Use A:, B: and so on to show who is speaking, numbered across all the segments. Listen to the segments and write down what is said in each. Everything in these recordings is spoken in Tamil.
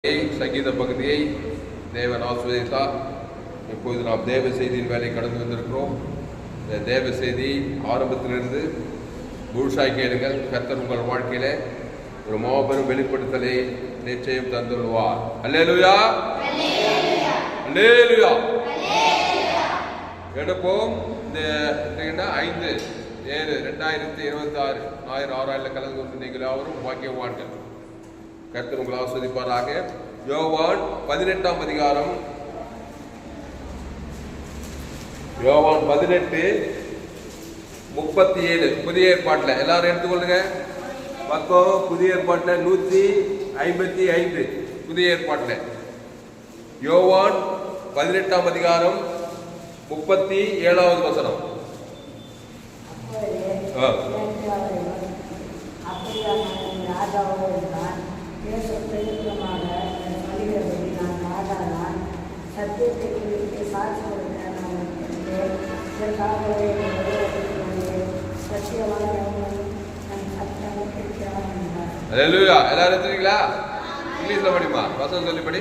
A: சங்கீத பகுதியை தேவன் ஆசீர்வதித்தார். இப்போது நாம் தேவ செய்தியின் வேலை கடந்து வந்திருக்கிறோம். இந்த தேவ செய்தி ஆரம்பத்திலிருந்து முழுசாய் கேளுங்கள். கர்த்தர் உங்கள் வாழ்க்கையில ஒரு மாபெரும் வெளிப்படுத்தலை நிச்சயம் தந்துள்ளார். அல்லேலூயா, அல்லேலூயா. எடுப்போம். இந்த 5/7/2026 ஞாயிறு 6 கலந்து கொண்டு நீங்கள் யாவரும் வாக்கியவான்கள். கர்த்தர் உங்களை ஆஸ்வதிப்பாராக. யோவான் 18ஆம் அதிகாரம், யோவான் 18:37 புதிய ஏற்பாட்டில் எல்லாரும் எடுத்துக்கொள்ளுங்க. பக்கம் புதிய ஏற்பாட்டில் 155 புதிய ஏற்பாட்டில் யோவான் 18ஆம் அதிகாரம் 37வது வசனம்.
B: சத்தியத்தை குறித்து சாட்சி கொடுக்க நான்
A: எல்லாரும் தெரியுங்களா? இங்கிலீஷ்ல படிமா, வசனம் சொல்லி படி.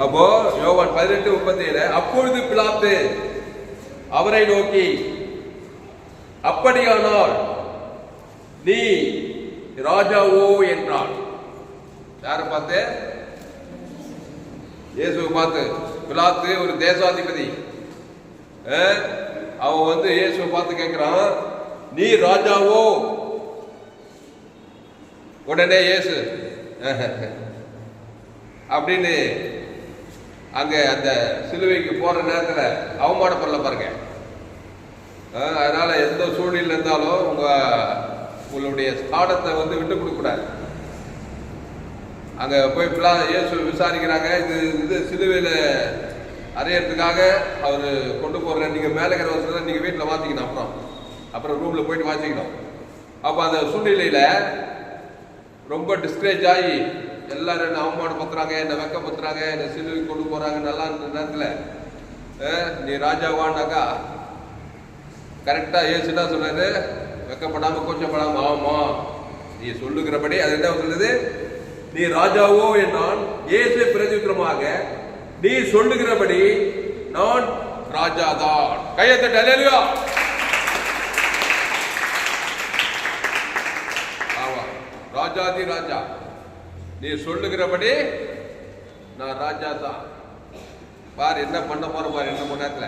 A: அப்போ யோவான் 18:37 அப்பொழுது பிலாத்து அவரை நோக்கி, அப்படியானால் நீ ராஜாவோ என்றான். யார பார்த்து? இயேசுவை பார்த்து. பிலாத்து ஒரு தேசாதிபதி. அவன் இயேசுவை பார்த்து கேட்கிறான், நீ ராஜாவோ? உடனே இயேசு அப்படின்னு அங்க அந்த சிலுவைக்கு போற நேரத்துல அவமானப்படல பாருங்க. அதனால எந்த சூழ்நிலை இருந்தாலும் உங்களுடைய ஸ்தானத்தை விட்டு கொடுக்க கூடாது. அங்க போய் இயேசு விசாரிக்கிறாங்க. இது சிலுவையில அறையறதுக்காக அவரு கொண்டு போற, நீங்க மேலகிற வசதி நீங்க வீட்டுல வாசிக்கணும், அப்புறம் ரூம்ல போயிட்டு வாசிக்கணும். அப்ப அந்த சூழ்நிலையில ரொம்ப டிஸ்கரேஜ் ஆகி எல்லாரும் என்ன அவமானப்படுத்துறாங்க, என்ன வெக்கப்படுத்துறாங்க, என்ன சிலுவைக்கு கொண்டு போறாங்க. நல்லா இருந்த நேரத்துல நீ ராஜாவானாக்கா கரெக்டா ஏசு என்ன சொல்றாரு? வெக்கப்படாம கொஞ்சப்படாம, ஆமா நீ சொல்லுகிறபடி. அது என்ன சொல்லுது? நீ ராஜாவோ என்றான். இயேசு பிரதியுத்தரமாக, நீ சொல்லுகிறபடி நான் ராஜாதான். கையத்தட்ட. அல்லேலூயா. ஆமா, ராஜாதி ராஜா. நீ சொல்லுகிறபடி நான் ராஜா தான். பாரு என்ன பண்ண போற பாரு. என்ன மணி நேரத்துல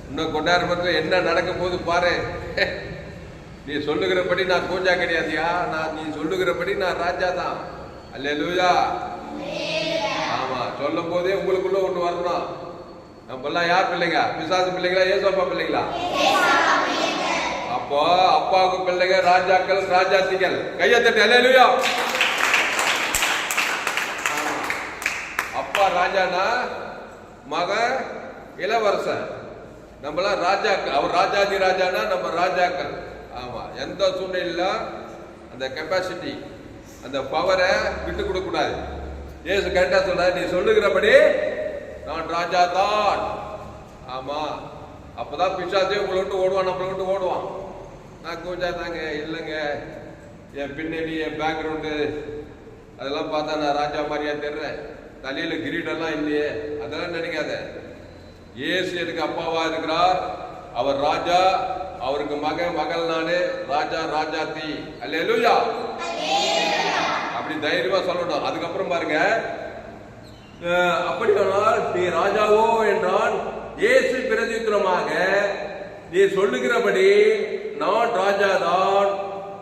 A: இன்னும் கொண்டாடுற என்ன நடக்க போகுது பாரு. நீ சொல்லுகிறபடி நான் பூஜா கிடையாதியா. நீ சொல்லுகிறபடி நான் ராஜா தான். அல்லேலூயா. ஆமா, சொல்லும் போதே உங்களுக்குள்ள ஒண்ணு வரணும். நம்ம எல்லாம் யார் பிள்ளைங்க? பிசாசு பிள்ளைங்களா, ஏசப்பா பிள்ளைங்களா? அப்போ அப்பாவுக்கு பிள்ளைங்க ராஜாக்கள், ராஜாத்திகள். கையத்தட்டு. அல்லேலூயா. அப்பா ராஜானா, மகன் இளவரசன். நம்மளாம் ராஜாக்கள். அவர் ராஜாதி ராஜானா நம்ம ராஜாக்கள். ஆமா, எந்த சூழ்நிலையில அந்த கெப்பாசிட்டி, அந்த பவரை விட்டு கொடுக்க கூடாது. ஏசு கரெக்டா சொல்ற, நீ சொல்லுகிறபடி நான் ராஜா தான். ஆமா, அப்பதான் பிசாசே உங்களை விட்டு ஓடுவான், நம்மளை விட்டு ஓடுவான். நான் கூச்சா தாங்க இல்லைங்க, என் பின்னணி, என் பேக்ரவுண்டு அதெல்லாம் பார்த்தா நான் ராஜா மாதிரியா தெரிறேன். தலையில கிரீடெல்லாம் இல்லையே, அதெல்லாம் நினைக்காத. இயேசு எனக்கு அப்பாவா இருக்கிறார். அவர் ராஜா, அவருக்கு மகள் நானு, ராஜா ராஜாத்தி. அல்லேலூயா. அப்படி தைரியமா சொல்லணும். அதுக்கப்புறம் பாருங்க, அப்படியானால் நீ ராஜாவோ என்றான். இயேசு பிரதியுத்தரமாக, நீ சொல்லுகிறபடி நான் ராஜாதான்.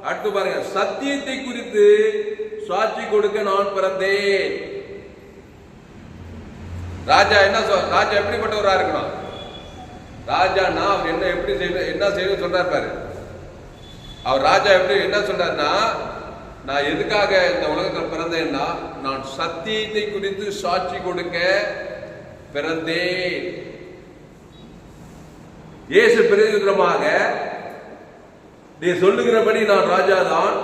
A: அடுத்து பாருங்க, சத்தியத்தை குறித்து சாட்சி கொடுக்க நான் பிறந்தேன். ராஜா ராஜா எப்படிப்பட்டவரா இருக்கணும்? ராஜான்னா அவர் என்ன செய்யணும் சொல்றாரு பாரு. அவர் ராஜா எப்படி என்ன சொல்றாருன்னா, நான் எதுக்காக இந்த உலகத்தில் பிறந்தேன்னா, நான் சத்தியத்தை குறித்து சாட்சி கொடுக்க பிறந்தேன். இயேசு பிரதியுத்தரமாக, நீ சொல்லுகிறபடி நான் ராஜாதான்,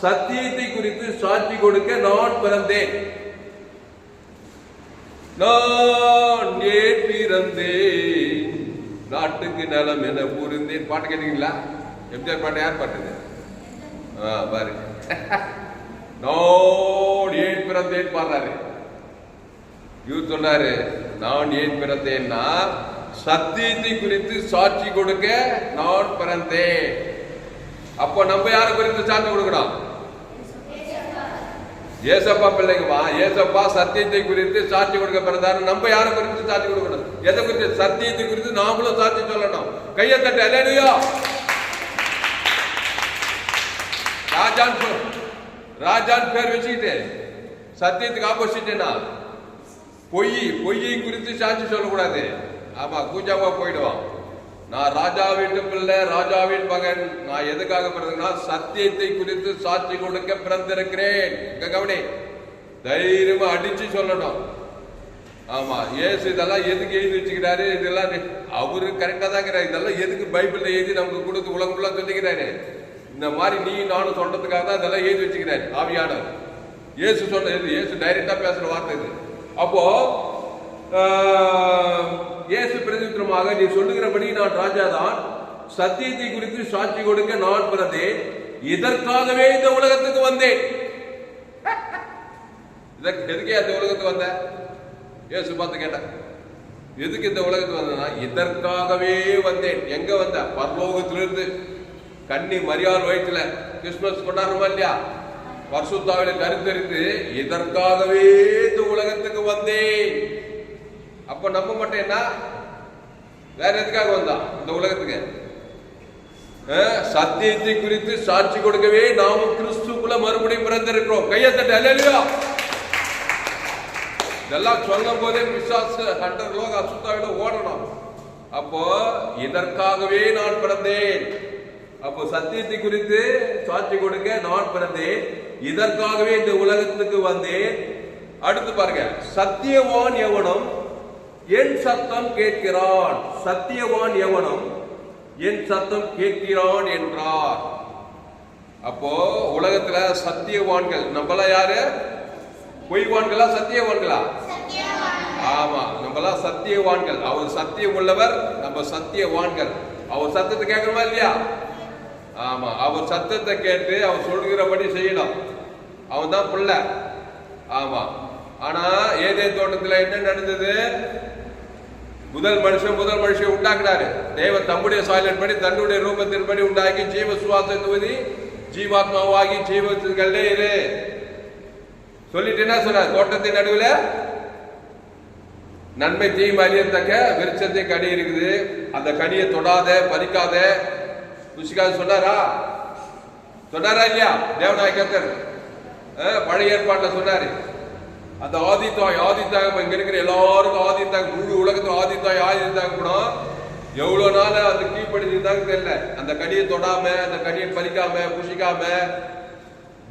A: சத்தியத்தை குறித்து சாட்சி கொடுக்க நான் பிறந்தேன். நான் ஏன் பிறந்தேன், நாட்டுக்கு நலம் என புரிந்தேன். பாட்டு கேட்டீங்களா? எம்ஜிஆர் பாட்டு யார் பாட்டுங்க? பாரு, நான் ஏன் பிறந்தேன் பாடுறாரு. இவர் சொன்னாரு, நான் ஏன் பிறந்தேன்னா சத்தியத்தை குறித்து சாட்சி கொடுக்க நான் பிறந்தேன். அப்போ நம்ம யாரை குறித்து சாட்சி கொடுக்கணும்? ஏசப்பா பிள்ளைங்கம்மா. ஏசப்பா சத்தியத்தை குறித்து சாட்சி கொடுக்க பிறந்தாரு. நம்ம யாரை குறித்து சாட்சி கொடுக்கணும்? எதை குறித்து? சத்தியத்தை குறித்து நாமளும் சாட்சி சொல்லணும். கையை தட்டு. அல்லேலூயா. ராஜான் பேர் வச்சுக்கிட்டு சத்தியத்துக்கு ஆப்போசிட்னா பொய்யை குறித்து சாட்சி சொல்லக்கூடாது. ஆமா, கூஜாவா போயிடுவான். நான் ராஜா வீட்டு பிள்ளை, ராஜாவின் மகன். நான் எதுக்காக பிறந்தேன்னா சத்தியத்தை குறித்து சாட்சி கொடுக்க பிறந்திருக்கிறேன். கவனி, தைரியமா அடிச்சு சொல்லணும். ஆமா, ஏசு இதெல்லாம் எதுக்கு எழுதி வச்சுக்கிறாரு? இதெல்லாம் அவரு கரெக்டா தான் இருக்கிறாரு. இதெல்லாம் எதுக்கு பைபிள்ல எழுதி நமக்கு கொடுத்து உலகம் ஃபுல்லா சொல்லிக்கிறாரு? இந்த மாதிரி நீ நானும் சொல்றதுக்காக தான் இதெல்லாம் எழுதி வச்சுக்கிறாரு ஆவியானவர். இயேசு சொன்ன, இயேசு டைரக்டா பேசுற வார்த்தை இது. அப்போ இயேசு பிரதியுத்தரமாக, நீ சொல்லுகிறபடி நான் ராஜாதான், சத்தியத்தை குறித்து சாட்சி கொடுக்க நான் பிறந்தேன், இதற்காகவே இந்த உலகத்துக்கு வந்தேன். எதுக்கே அந்த உலகத்துக்கு வந்த? இயேசு பார்த்து கேட்டேன், எதுக்கு இந்த உலகத்துக்கு வந்தேன்னா இதற்காகவே வந்தேன். எங்க வந்த? பரலோகத்திலிருந்து. கன்னி மரியாள் வயிற்றுல கிறிஸ்துமஸ் கொண்டாடுறோமா இல்லையா? பரிசுத்தாவில கருத்தரித்து இதற்காகவே இந்த உலகத்துக்கு வந்தேன். அப்ப நம்ம மட்டும் என்ன, வேற எதுக்காக வந்தா இந்த உலகத்துக்கு? சத்தியத்தை குறித்து சாட்சி கொடுக்கவே நாமும் கிறிஸ்துக்குள்ள மறுபடியும் பிறந்திருக்கிறோம். கையை தட்டு. அல்லேலூயா. இதெல்லாம் சொல்லும் போதே பிசாசு லோக அசுத்தாவில ஓடணும். அப்போ இதற்காகவே நான் பிறந்தேன். அப்போ சத்தியத்தை குறித்து சாட்சி கொடுக்க நான் பிறந்தேன், இதற்காகவே இந்த உலகத்துக்கு வந்தேன். அடுத்து பாருங்க, சத்தியவான் எவனும் என் சத்தம் கேட்கிறான். சத்தியவான் எவனும் என் சத்தம் கேட்கிறான் என்றார். அப்போ உலகத்துல சத்தியவான்கள் நம்மள யாரு? பொய்வான்களா சத்தியவான்களா? ஆமா, நம்மளா சத்தியவான்கள். அவர் சத்தியம் உள்ளவர், நம்ம சத்தியவான்கள். அவர் சத்தத்தை கேட்கணுமா இல்லையா? ஆமா, அவர் சத்தத்தை கேட்டு அவர் சொல்கிறபடி செய்யணும். அவன் தான் பிள்ளை. ஆமா, ஆனா ஏதேன் தோட்டத்தில் என்ன நடந்தது? முதல் மனுஷன் உண்டாக்குனாரு. தேவன் தம்முடைய சாயலின்படி தன்னுடைய ரூபத்தின்படி உண்டாக்கி ஜீவ சுவாசத்தை ஊதி ஜீவாத்மாவாகி ஜீவத்துக்களே இரு சொல்லிட்டு என்ன சொன்னார்? தோட்டத்தின் நடுவில் நன்மை தீமை அறியத்தக்க விருட்சத்தை கனி இருக்குது, அந்த கனியை தொடாத பறிக்காத ருசிக்காத சொன்னாரா இல்லையா? தேவனாய் கர்த்தர் பழைய ஏற்பாட்டில் சொன்னாரு. அந்த ஆதித்தாய் இங்க இருக்கிற எல்லாருக்கும் ஆதித்தாய், முழு உலகத்துக்கு ஆதித்தாய் கூட எவ்வளவு நாள் அந்த கீழ்படிஞ்சிருந்தாங்க தெரியல. அந்த கனியை தொடாம, அந்த கனியை பறிக்காம புசிக்காம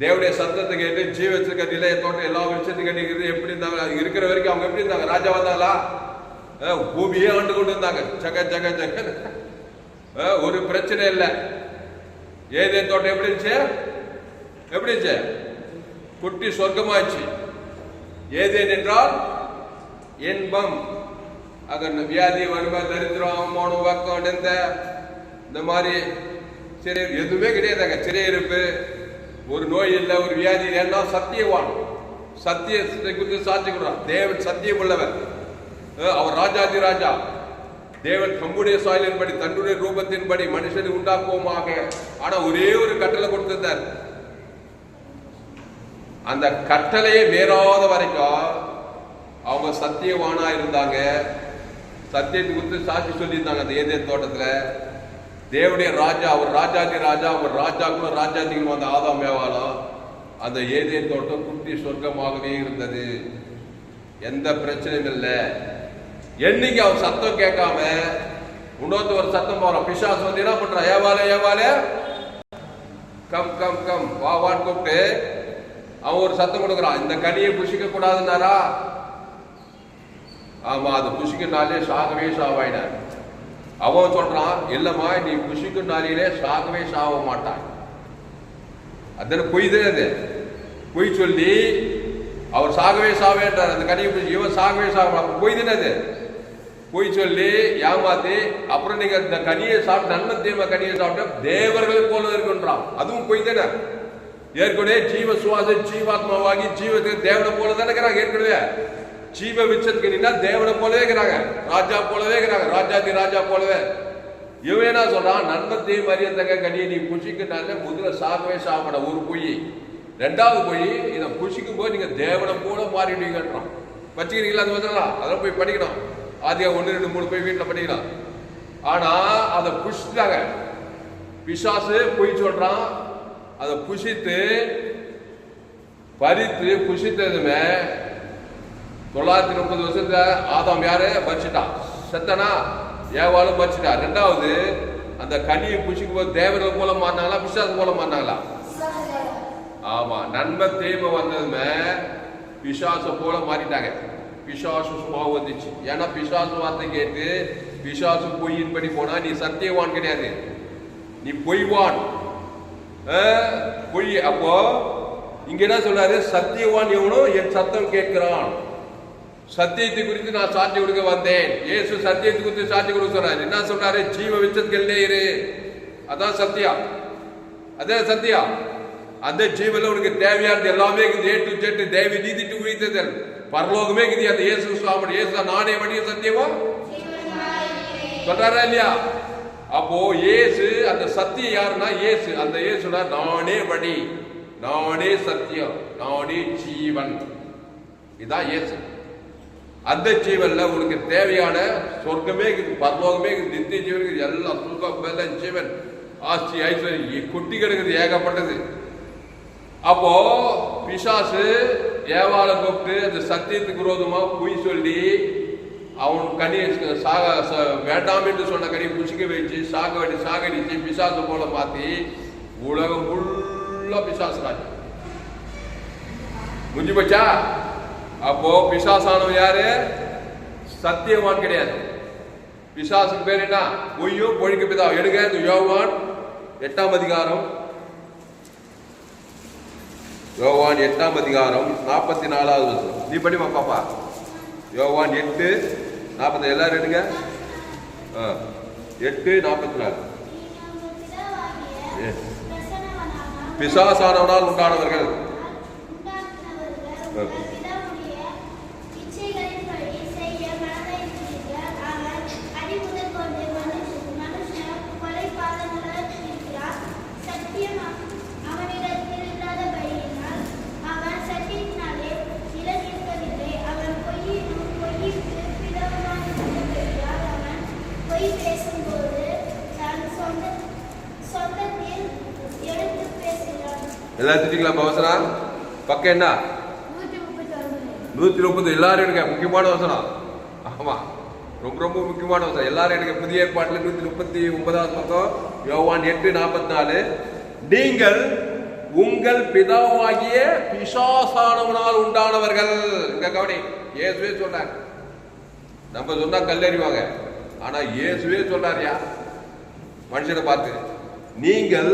A: தேவனுடைய சத்தத்தை கேட்டு ஜீவத்துக்கு நிலைய தோட்டம் எல்லா விஷயத்துக்கு கண்டிக்கிறது எப்படி இருந்தாங்க? இருக்கிற வரைக்கும் அவங்க எப்படி இருந்தாங்க? ராஜா வந்தாங்களா? பூமியே ஆண்டு கொண்டு இருந்தாங்க. ஜக ஒரு பிரச்சனை இல்லை. ஏதேன் தோட்டம் எப்படி இருந்துச்சு? குட்டி சொர்க்கமாச்சு. ஏதேன் என்றால் இன்பம். அங்க வியாதி, வறுமை, தரித்திரம், அவமானம், வக்கம், இந்த மாதிரி சிறை எதுவுமே கிடையாதுங்க. சிறையிருப்பு, ஒரு நோய் இல்லை, ஒரு வியாதி இல்லை. என்ன? சத்தியவான். சத்தியத்தை குறித்து சாட்சி கொடுறான். தேவன் சத்தியம் உள்ளவர். அவர் ராஜாதி ராஜா. தேவன் தம்முடைய சாயலின்படி தன்னுடைய ரூபத்தின்படி மனுஷனை உண்டாக்குவோமாக. ஆனா ஒரே ஒரு கட்டளை கொடுத்திருந்தார். அந்த கட்டளையை மீறாத வரைக்கும் அவங்க சத்தியவானா இருந்தாங்க. சத்தியத்தை குறித்து சாட்சி சொல்லியிருந்தாங்க. அந்த ஏதேன் தோட்டத்துல தேவனுடைய ராஜா, அவர் ராஜாதி ராஜா, அவர் ராஜாக்குள்ள ராஜாதிகள் வந்த ஆதாம் ஏவாளம். அந்த ஏதேன் தோட்டம் குட்டி சொர்க்கமாகவே இருந்தது. எந்த பிரச்சனையும் இல்லை. என்னைக்கு அவன் சத்தம் கேட்காம இன்னொருத்த ஒரு சத்தம் போறான், பிசாசு வந்து என்ன பண்றான்? ஏவாலே கம் கம் கம் வா வான்னு கூப்பிட்டு அவன் ஒரு சத்தம் கொடுக்குறான், இந்த கனியை புசிக்க கூடாதுன்னாரா? ஆமா, அது புசிக்குனாலே சாகவே சாவாயிட. அவன் சொல்றான், இல்லம்மா நீ புசிக்கும் நாளிலே சாகவே சாக மாட்டான். அதனால பொய் தான் அது. பொய் சொல்லி அவர் சாகவே சாவேன்றார். அந்த கனியை இவன் சாகவே சாக, பொய் தானே அது. பொய் சொல்லி ஏமாத்தி அப்புறம் நீங்க இந்த கனியை சாப்பிட்டு நன்மை தீமை கனியை சாப்பிட்டு தேவர்களை போல இருக்குன்றான். அதுவும் பொய் தானே. ஏற்கனவே ஜீவ சுவாச ஜீவாத்மாவாகி ஜீவத்துக்கு தேவனை போல தானே இருக்கிறாங்க. ஏற்கனவே ஜீவ விச்சத்துக்கு தேவனை போலவே இருக்கிறாங்க, ராஜா போலவே இருக்கிறாங்க, ராஜாதி ராஜா போலவே. இவன் என்ன சொல்றான், நன்மத்தை மரியத்தக்க கனியை நீ புசிக்கிட்டால முதல்ல சாகவே சாப்பிட. ஒரு பொய். ரெண்டாவது பொய், இதை புசிக்கும் போது நீங்க தேவனை போல மாறிடுவீங்கன்றான். வச்சுக்கிறீங்களா? அது வந்துடலாம், அதெல்லாம் போய் படிக்கணும். ஆதியா 1, 2, 3 போய் வீட்டில் படிக்கலாம். ஆனா அதை புசித்தாங்க. பிசாசு பொய் சொல்றான். அதை புசித்து பறித்து புசித்ததுமே 930 வருஷத்துல ஆதாம் யாரு மறிச்சிட்டான், செத்தனா? ஏவாளும் மறிச்சிட்டா. ரெண்டாவது அந்த கனியை புசிக்கும் போது தேவர்கள் போல மாறினாங்களா, பிசாசு போல மாறினாங்களா? ஆமா, நன்மை தீமை வந்ததுமே பிசாச போல மாறிட்டாங்க. பிசாசு சுபாவம் வந்துச்சு. ஏன்னா பிசாசு வார்த்தை கேட்டு பிசாசு பொய்யின் படி போனா நீ சத்தியவான் கிடையாது, நீ பொய்வான். பொய். அப்போ இங்க என்ன சொல்றாரு, சத்தியவான் எவனோ என் சத்தம் கேட்கிறான். சத்தியத்தை குறித்து நான் சாட்சி கொடுக்க வந்தேன். இயேசு சத்தியத்தை குறித்து சாட்சி கொடுக்க சொல்றாரு. என்ன சொல்றாரு, ஜீவ விச்சத்துக்கே இரு, அதான் சத்தியா. அதே சத்தியா. அந்த ஜீவன்ல உனக்கு தேவையானது எல்லாமே இருக்குது. ஏ டு ஜெட் தேவி நீதி டு உயிர்த்தல் பரலோகமே இருக்குது. அந்த இயேசு சுவாமி, இயேசு நானே வழிய சத்தியமா சொல்றாரா இல்லையா? அப்போ இயேசு அந்த சத்தியம் யாருன்னா இயேசு. அந்த இயேசுனா நானே வழி, நானே சத்தியம், நானே ஜீவன். இதான் இயேசு. அந்த ஜீவன்ல உனக்கு தேவையான சொர்க்கமே இருக்குது, பரலோகமே இருக்குது, நித்திய ஜீவன் இருக்குது. எல்லாம் சுகம் பலம் ஜீவன் ஆஸ்தி ஐஸ்வர்யம் கொட்டி கிடக்குது, ஏகப்பட்டது. அப்போ பிசாசு ஏவாளை கூப்பிட்டு அந்த சத்தியத்துக்கு விரோதமா பொய் சொல்லி அவன் கனியை வேண்டாம் என்று சொன்ன கனியை புசிக்க வச்சு சாகடிச்சு பிசாசு போல மாத்தி உலகம் ஃபுல்லா பிசாசு ராஜ்யம் முடிஞ்சு போச்சா? அப்போ பிசாசானவன் யாரு? சத்தியவான் கிடையாது. பிசாசுக்கு பேர் என்ன? பொய்யும் பொழிக்க பிதா. எடுங்க யோவான் 8ஆம் அதிகாரம், யோவான் 8ஆம் அதிகாரம் 44வது வசனம். நீ படிமா பாப்பா. யோவான் 8:40. எல்லாரும் எடுங்க. 8:44. பிசாசானவனால் உண்டானவர்கள் எல்லாத்துக்கும் வசனம் பக்கம் என்ன? 130. எல்லாரும் எடுக்க முக்கியமான வசனம். ஆமா, ரொம்ப ரொம்ப முக்கியமான வசனம். எல்லாரும் எடுக்க. புதிய ஏற்பாட்டில் 139வது பக்கம், யோவான் 8:44. நீங்கள் உங்கள் பிதாவாகிய பிசாசானவனால் உண்டானவர்கள். இங்க கவனி, இயேசுவே சொல்றாங்க. நம்ம சொன்னா கல்லறிவாங்க, ஆனா இயேசுவே சொல்றாருயா மனுஷனை பார்த்து, நீங்கள்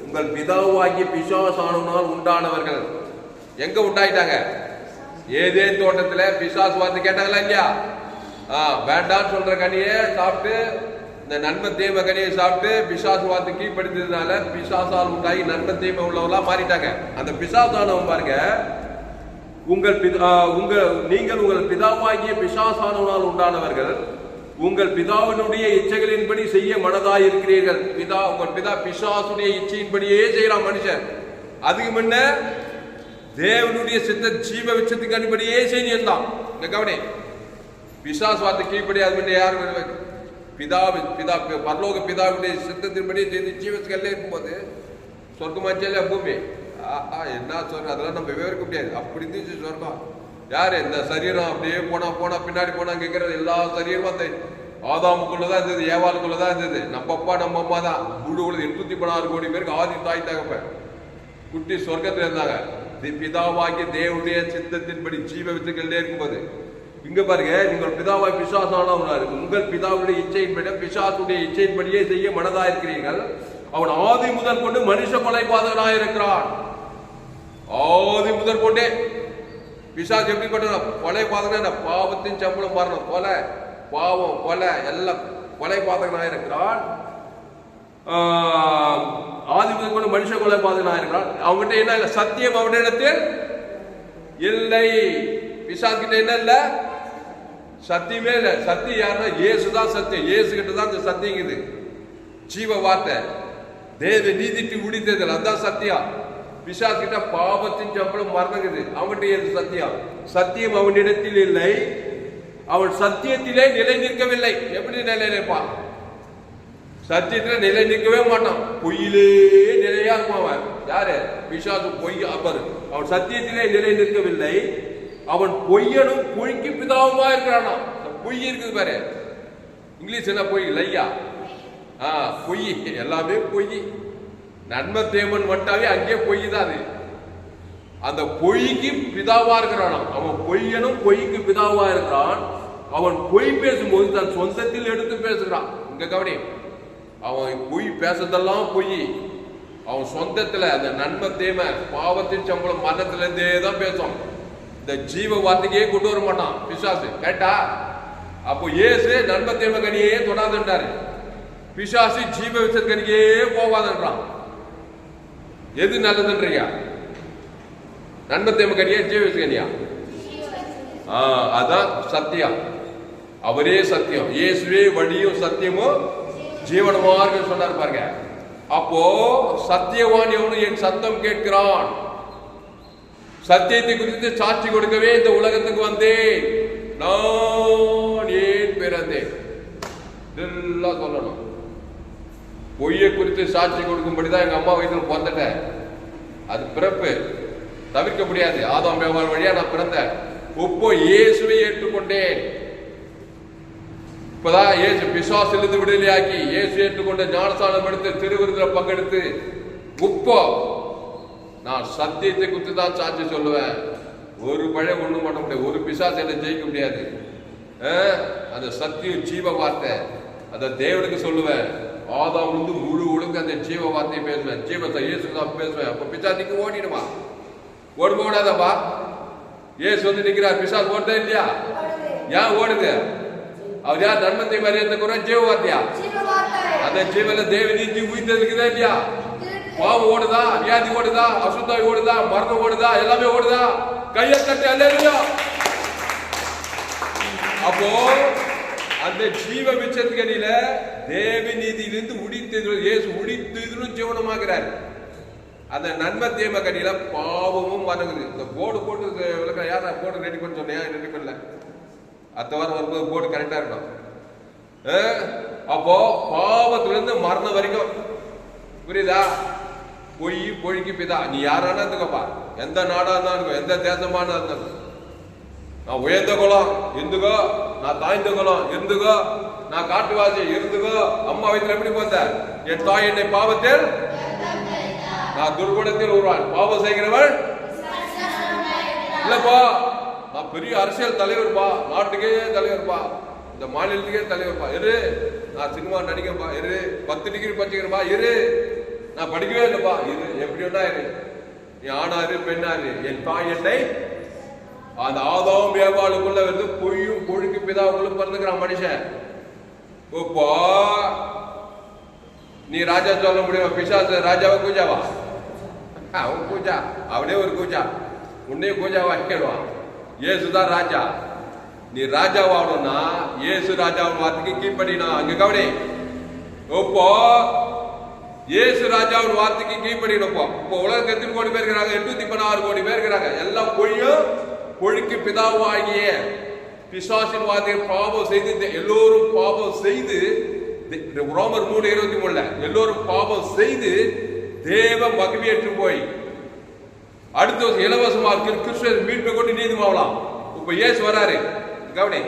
A: உங்கள் பிதாவாகிய பிசாசானவனால் உண்டானவர்கள். எங்க உண்டாயிட்டாங்க? ஏதேன் தோட்டத்துல பிசாசு வார்த்தை கேட்டாங்களா இல்லையா? வேண்டான்னு சொல்ற கனியை சாப்பிட்டு, இந்த நன்மை தீமை கனியை சாப்பிட்டு பிசாசு வார்த்தை கீழ்படுத்ததுனால பிசாசால் உண்டாகி நன்மை தீமை உள்ளவங்களா மாறிட்டாங்க. அந்த பிசாசானவன் பாருங்க, நீங்கள் உங்கள் பிதாவாகிய பிசாசானவனால் உண்டானவர்கள், உங்கள் பிதாவினுடைய இச்சைகளின்படி செய்ய மனதாய் இருக்கிறீர்கள். உங்கள் பிதா பிசாசுடைய இச்சையின்படியே செய்யறான் மனுஷன். அதுக்கு முன்ன தேவனுடைய சித்த ஜீவ விச்சத்துக்கு அடிப்படையே செய்யலாம். இந்த கவனி, பிசாசு வார்த்தை கீழ்படி அது முன்ன யார்? பரலோக பிதாவுடைய சித்தத்தின்படி ஜீவத்துக்கு இருக்கும்போது சொர்க்கமாச்சல பூமி. என்ன சொல்ற, அதெல்லாம் நம்ம விவரிக்க முடியாது. அப்படி இருந்துச்சு சொர்க்கம். யாரு? இந்த சரீரம் அப்படியே போனா பின்னாடி போனா கேட்கறது எல்லா சரீரமும் அந்த ஆதாமுக்குள்ளதான் இருந்தது, ஏவாளுக்குள்ளதான் இருந்தது. நம்ம அப்பா நம்ம அம்மா தான். முழு 816 கோடி பேருக்கு ஆதி தாய் தகப்ப குட்டி சொர்க்கத்துல இருந்தாங்க. பிதாவாகிய தேவனுடைய சித்தத்தின்படி ஜீவ வித்துக்களே இருக்கும்போது இங்க பாருங்க, நீங்கள் பிதாவாய் பிசாசானவனாரு, உங்கள் பிதாவுடைய இச்சையின்படி பிசாசுடைய இச்சையின்படியே செய்ய மனதா இருக்கிறீர்கள். அவன் ஆதி முதல் கொண்டு மனுஷ கொலைபாதகனாக இருக்கிறான். ஆதி முதல் கொண்டே பிசாசு எப்படிப்பட்ட கொலைபாதகன, பாவத்தின் சம்பளம் மரணம், கொலை பாவம் கொலை எல்லாம் கொலைபாதகனாக இருக்கிறான். ஆதி முதல் கொண்டு மனுஷ கொலைபாதகனாக இருக்கிறான். அவங்ககிட்ட என்ன இல்லை? சத்தியம் அவனிடத்தில் இல்லை. பிசாசு கிட்ட என்ன இல்ல? சத்தியமே இல்லை. சத்தியம் யாருன்னா இயேசுதான் சத்தியம். இயேசு கிட்ட தான் இந்த சத்தியங்குது. ஜீவ வார்த்தை தேவ நீதிக்கு உடித்ததில் அதான் சத்தியம். பிசாசு கிட்ட பாவத்தின் சம்பளம் மரணங்குது. அவன்கிட்ட சத்தியம். சத்தியம் அவனிடத்தில் இல்லை. அவன் சத்தியத்திலே நிலை நிற்கவில்லை. எப்படி நிலை நிற்பான்? சத்தியத்திலே நிலை நிற்கவே மாட்டான். பொய்யிலே நிலையா இருப்பான் அவன். யாரு? பிசாசு பொய். அப்பரு அவன் சத்தியத்திலே நிலை நிற்கவில்லை. அவன் பொய்யனும் பொய்க்கு பிதாவுமா இருக்கிறானா. பொய் இருக்குது பாரு. இங்கிலீஷ் என்ன பொய்? லையா. பொய் எல்லாமே பொய். நன்மை தேவன் மட்டாவே அங்கே பொய் தான். அது அந்த பொய்க்கு பிதாவா இருக்கிறான். அவன் பொய்யனும் பொய்க்கு பிதாவா இருக்கிறான். அவன் பொய் பேசும்போது தன் சொந்தத்தில் எடுத்து பேசுகிறான். இங்க கவனி, அவன் பொய் பேசுறதெல்லாம் பொய். அவன் சொந்தத்துல அந்த நன்மை தேமை பாவத்தின் சம்பளம் மரணத்துல இருந்தே தான் பேசும். இந்த ஜீவ வார்த்தைக்கே கொண்டு வர மாட்டான் பிசாசு. கேட்டா அப்போ இயேசு நன்மை தேமை கனியே தொடாதுன்றாரு. பிசாசு ஜீவ விசத் கனியே போவாதுன்றான். எது நல்லதுன்றியா? நன்மை தேமை கனியா ஜீவ விசத் கனியா? அதான் சத்தியம். அவரே சத்தியம். இயேசுவே வழியும் சத்தியமும் ஜீவனமாக சொன்னார் பாருங்க. அப்போ சத்தியவான் எவனு என் சத்தம் கேட்கிறான். சத்தியத்தை குறித்து சாட்சி கொடுக்கவே இந்த உலகத்துக்கு வந்தேன். நான் ஏன் பிறந்தேன் இதெல்லாம் சொல்லணும். பொய்யை குறித்து சாட்சி கொடுக்கும்படிதான் எங்க அம்மா வயிற்றுல பிறந்துட்டேன். அது பிறப்பு, தவிர்க்க முடியாது. ஆதாம் வியாபாரம் வழியா நான் பிறந்தேன். இப்போ இயேசுவை ஏற்றுக்கொண்டேன். இப்பதான் இயேசு பிசாசிலிருந்து விடுதலையாக்கி இயேசு ஏற்றுக்கொண்ட ஞானஸ்தானம் எடுத்து திருவிருந்தில் பங்கெடுத்து இப்போ நான் சத்தியத்தை குறித்து தான் சாட்சி சொல்லுவேன். ஒரு பழைய ஒண்ணும் பண்ண முடியாது. ஒரு பிசாசு என்ன ஜெயிக்க முடியாது. அந்த சத்தியம் ஜீவ வார்த்தை அந்த தேவனுக்கு சொல்லுவேன். ஆதாம் வந்து முழு ஒழுங்கு அந்த ஜீவ வார்த்தையை பேசுவேன். ஜீவத்தை இயேசு தான் பேசுவேன். அப்ப பிசாசுக்கு ஓடிடுமா? ஓடுமா? ஓடாதப்பா. இயேசு வந்து நிக்கிறார். பிசாசு ஓடுதா இல்லையா? ஏன் ஓடுது? அவர் யார்? நன்மத்தை மரியாதை கூட ஜீவ வார்த்தையா? அந்த ஜீவன தேவ நீதி உயிர்த்ததுக்குதா இல்லையா? பாவம் ஓடுதா? வியாதி ஓடுதா? அசுத்தாய் ஓடுதா? மரணம் ஓடுதா? எல்லாமே ஓடுதா? கையை தட்டி அல்லேலூயா. அப்போ அந்த ஜீவ விச்சத்துக்கடியில தேவ நீதியிலிருந்து உடித்தது இயேசு உடித்ததிலும் ஜீவனமாகிறார். அந்த நன்மை தேம கடியில பாவமும் வணங்குது. இந்த போர்டு போட்டு விளக்க யாரா போர்டு ரெடி பண்ண சொன்னையா? ரெடி பண்ணல. அடுத்த வாரம் வரும்போது போர்டு கரெக்டா இருக்கும். அப்போ பாவத்திலிருந்து மரணம் வரைக்கும் புரியுதா? பொய் பொழிக்கு பிதா. நீ யாரானா இருந்துக்கப்பா, எந்த நாடா இருந்தாலும் எந்த தேசமான இருந்தாலும். நான் உயர்ந்த குலம் இருந்துக்கோ, நான் தாய்ந்த குலம் இருந்துக்கோ, நான் காட்டுவாசி இருந்துக்கோ. அம்மா வயிற்றுல எப்படி போத்த? என் தாய் என்னை பாவத்தில் நான் துர்குணத்தில் உருவான். பாவம் செய்கிறவள் இல்லப்பா. நான் பெரிய அரசியல் தலைவர்ப்பா, நாட்டுக்கே தலைவர்ப்பா, இந்த மாநிலத்துக்கே தலைவர்ப்பா. இரு, நான் சினிமா நடிகப்பா. இரு, 10 டிகிரி படிச்சுக்கிறப்பா. இரு, நான் படிக்கவே இல்லைப்பா. இரு, எப்படி ஒன்றா இரு. நீ ஆணாரு பெண்ணாரு. என் தாய் என்னை அந்த ஆதாம் வியாபாரக்குள்ள வந்து பொய்யும் பொழுக்கு பிதாவுக்குள்ள பிறந்துக்கிறான் மனுஷன். இப்போ நீ ராஜா சொல்ல முடியுமா? பிசாசு ராஜாவை கூஜாவா? அவன் கூஜா, அவனே ஒரு கூஜா. உன்னையும் கூஜாவா கேடுவான். இயேசுதான் ராஜா. நீ ராஜாவாகணும்னா இயேசு ராஜாவின் வார்த்தைக்கு கீழ்ப்படினா. அங்க கவனி. இப்போ இயேசு ராஜாவின் வார்த்தைக்கு கீழ்ப்படினப்போ இப்போ உலகத்துக்கு எத்தனை கோடி பேர் இருக்கிறாங்க? 816 கோடி பேர் இருக்கிறாங்க. எல்லாம் பொய்யும் பொழுக்கு பிதாவாகிய பிசாசின் வார்த்தையை பாவம் செய்து எல்லோரும் பாவம் செய்து ரோமர் 3:23 எல்லோரும் பாவம் செய்து தேவ மகிமையற்று போய் அடுத்த இலவசமா கிறிஸ்துவ மீட்பை கொண்டு நீதிமாவலாம். இப்ப இயேசு வராரு. கவனி,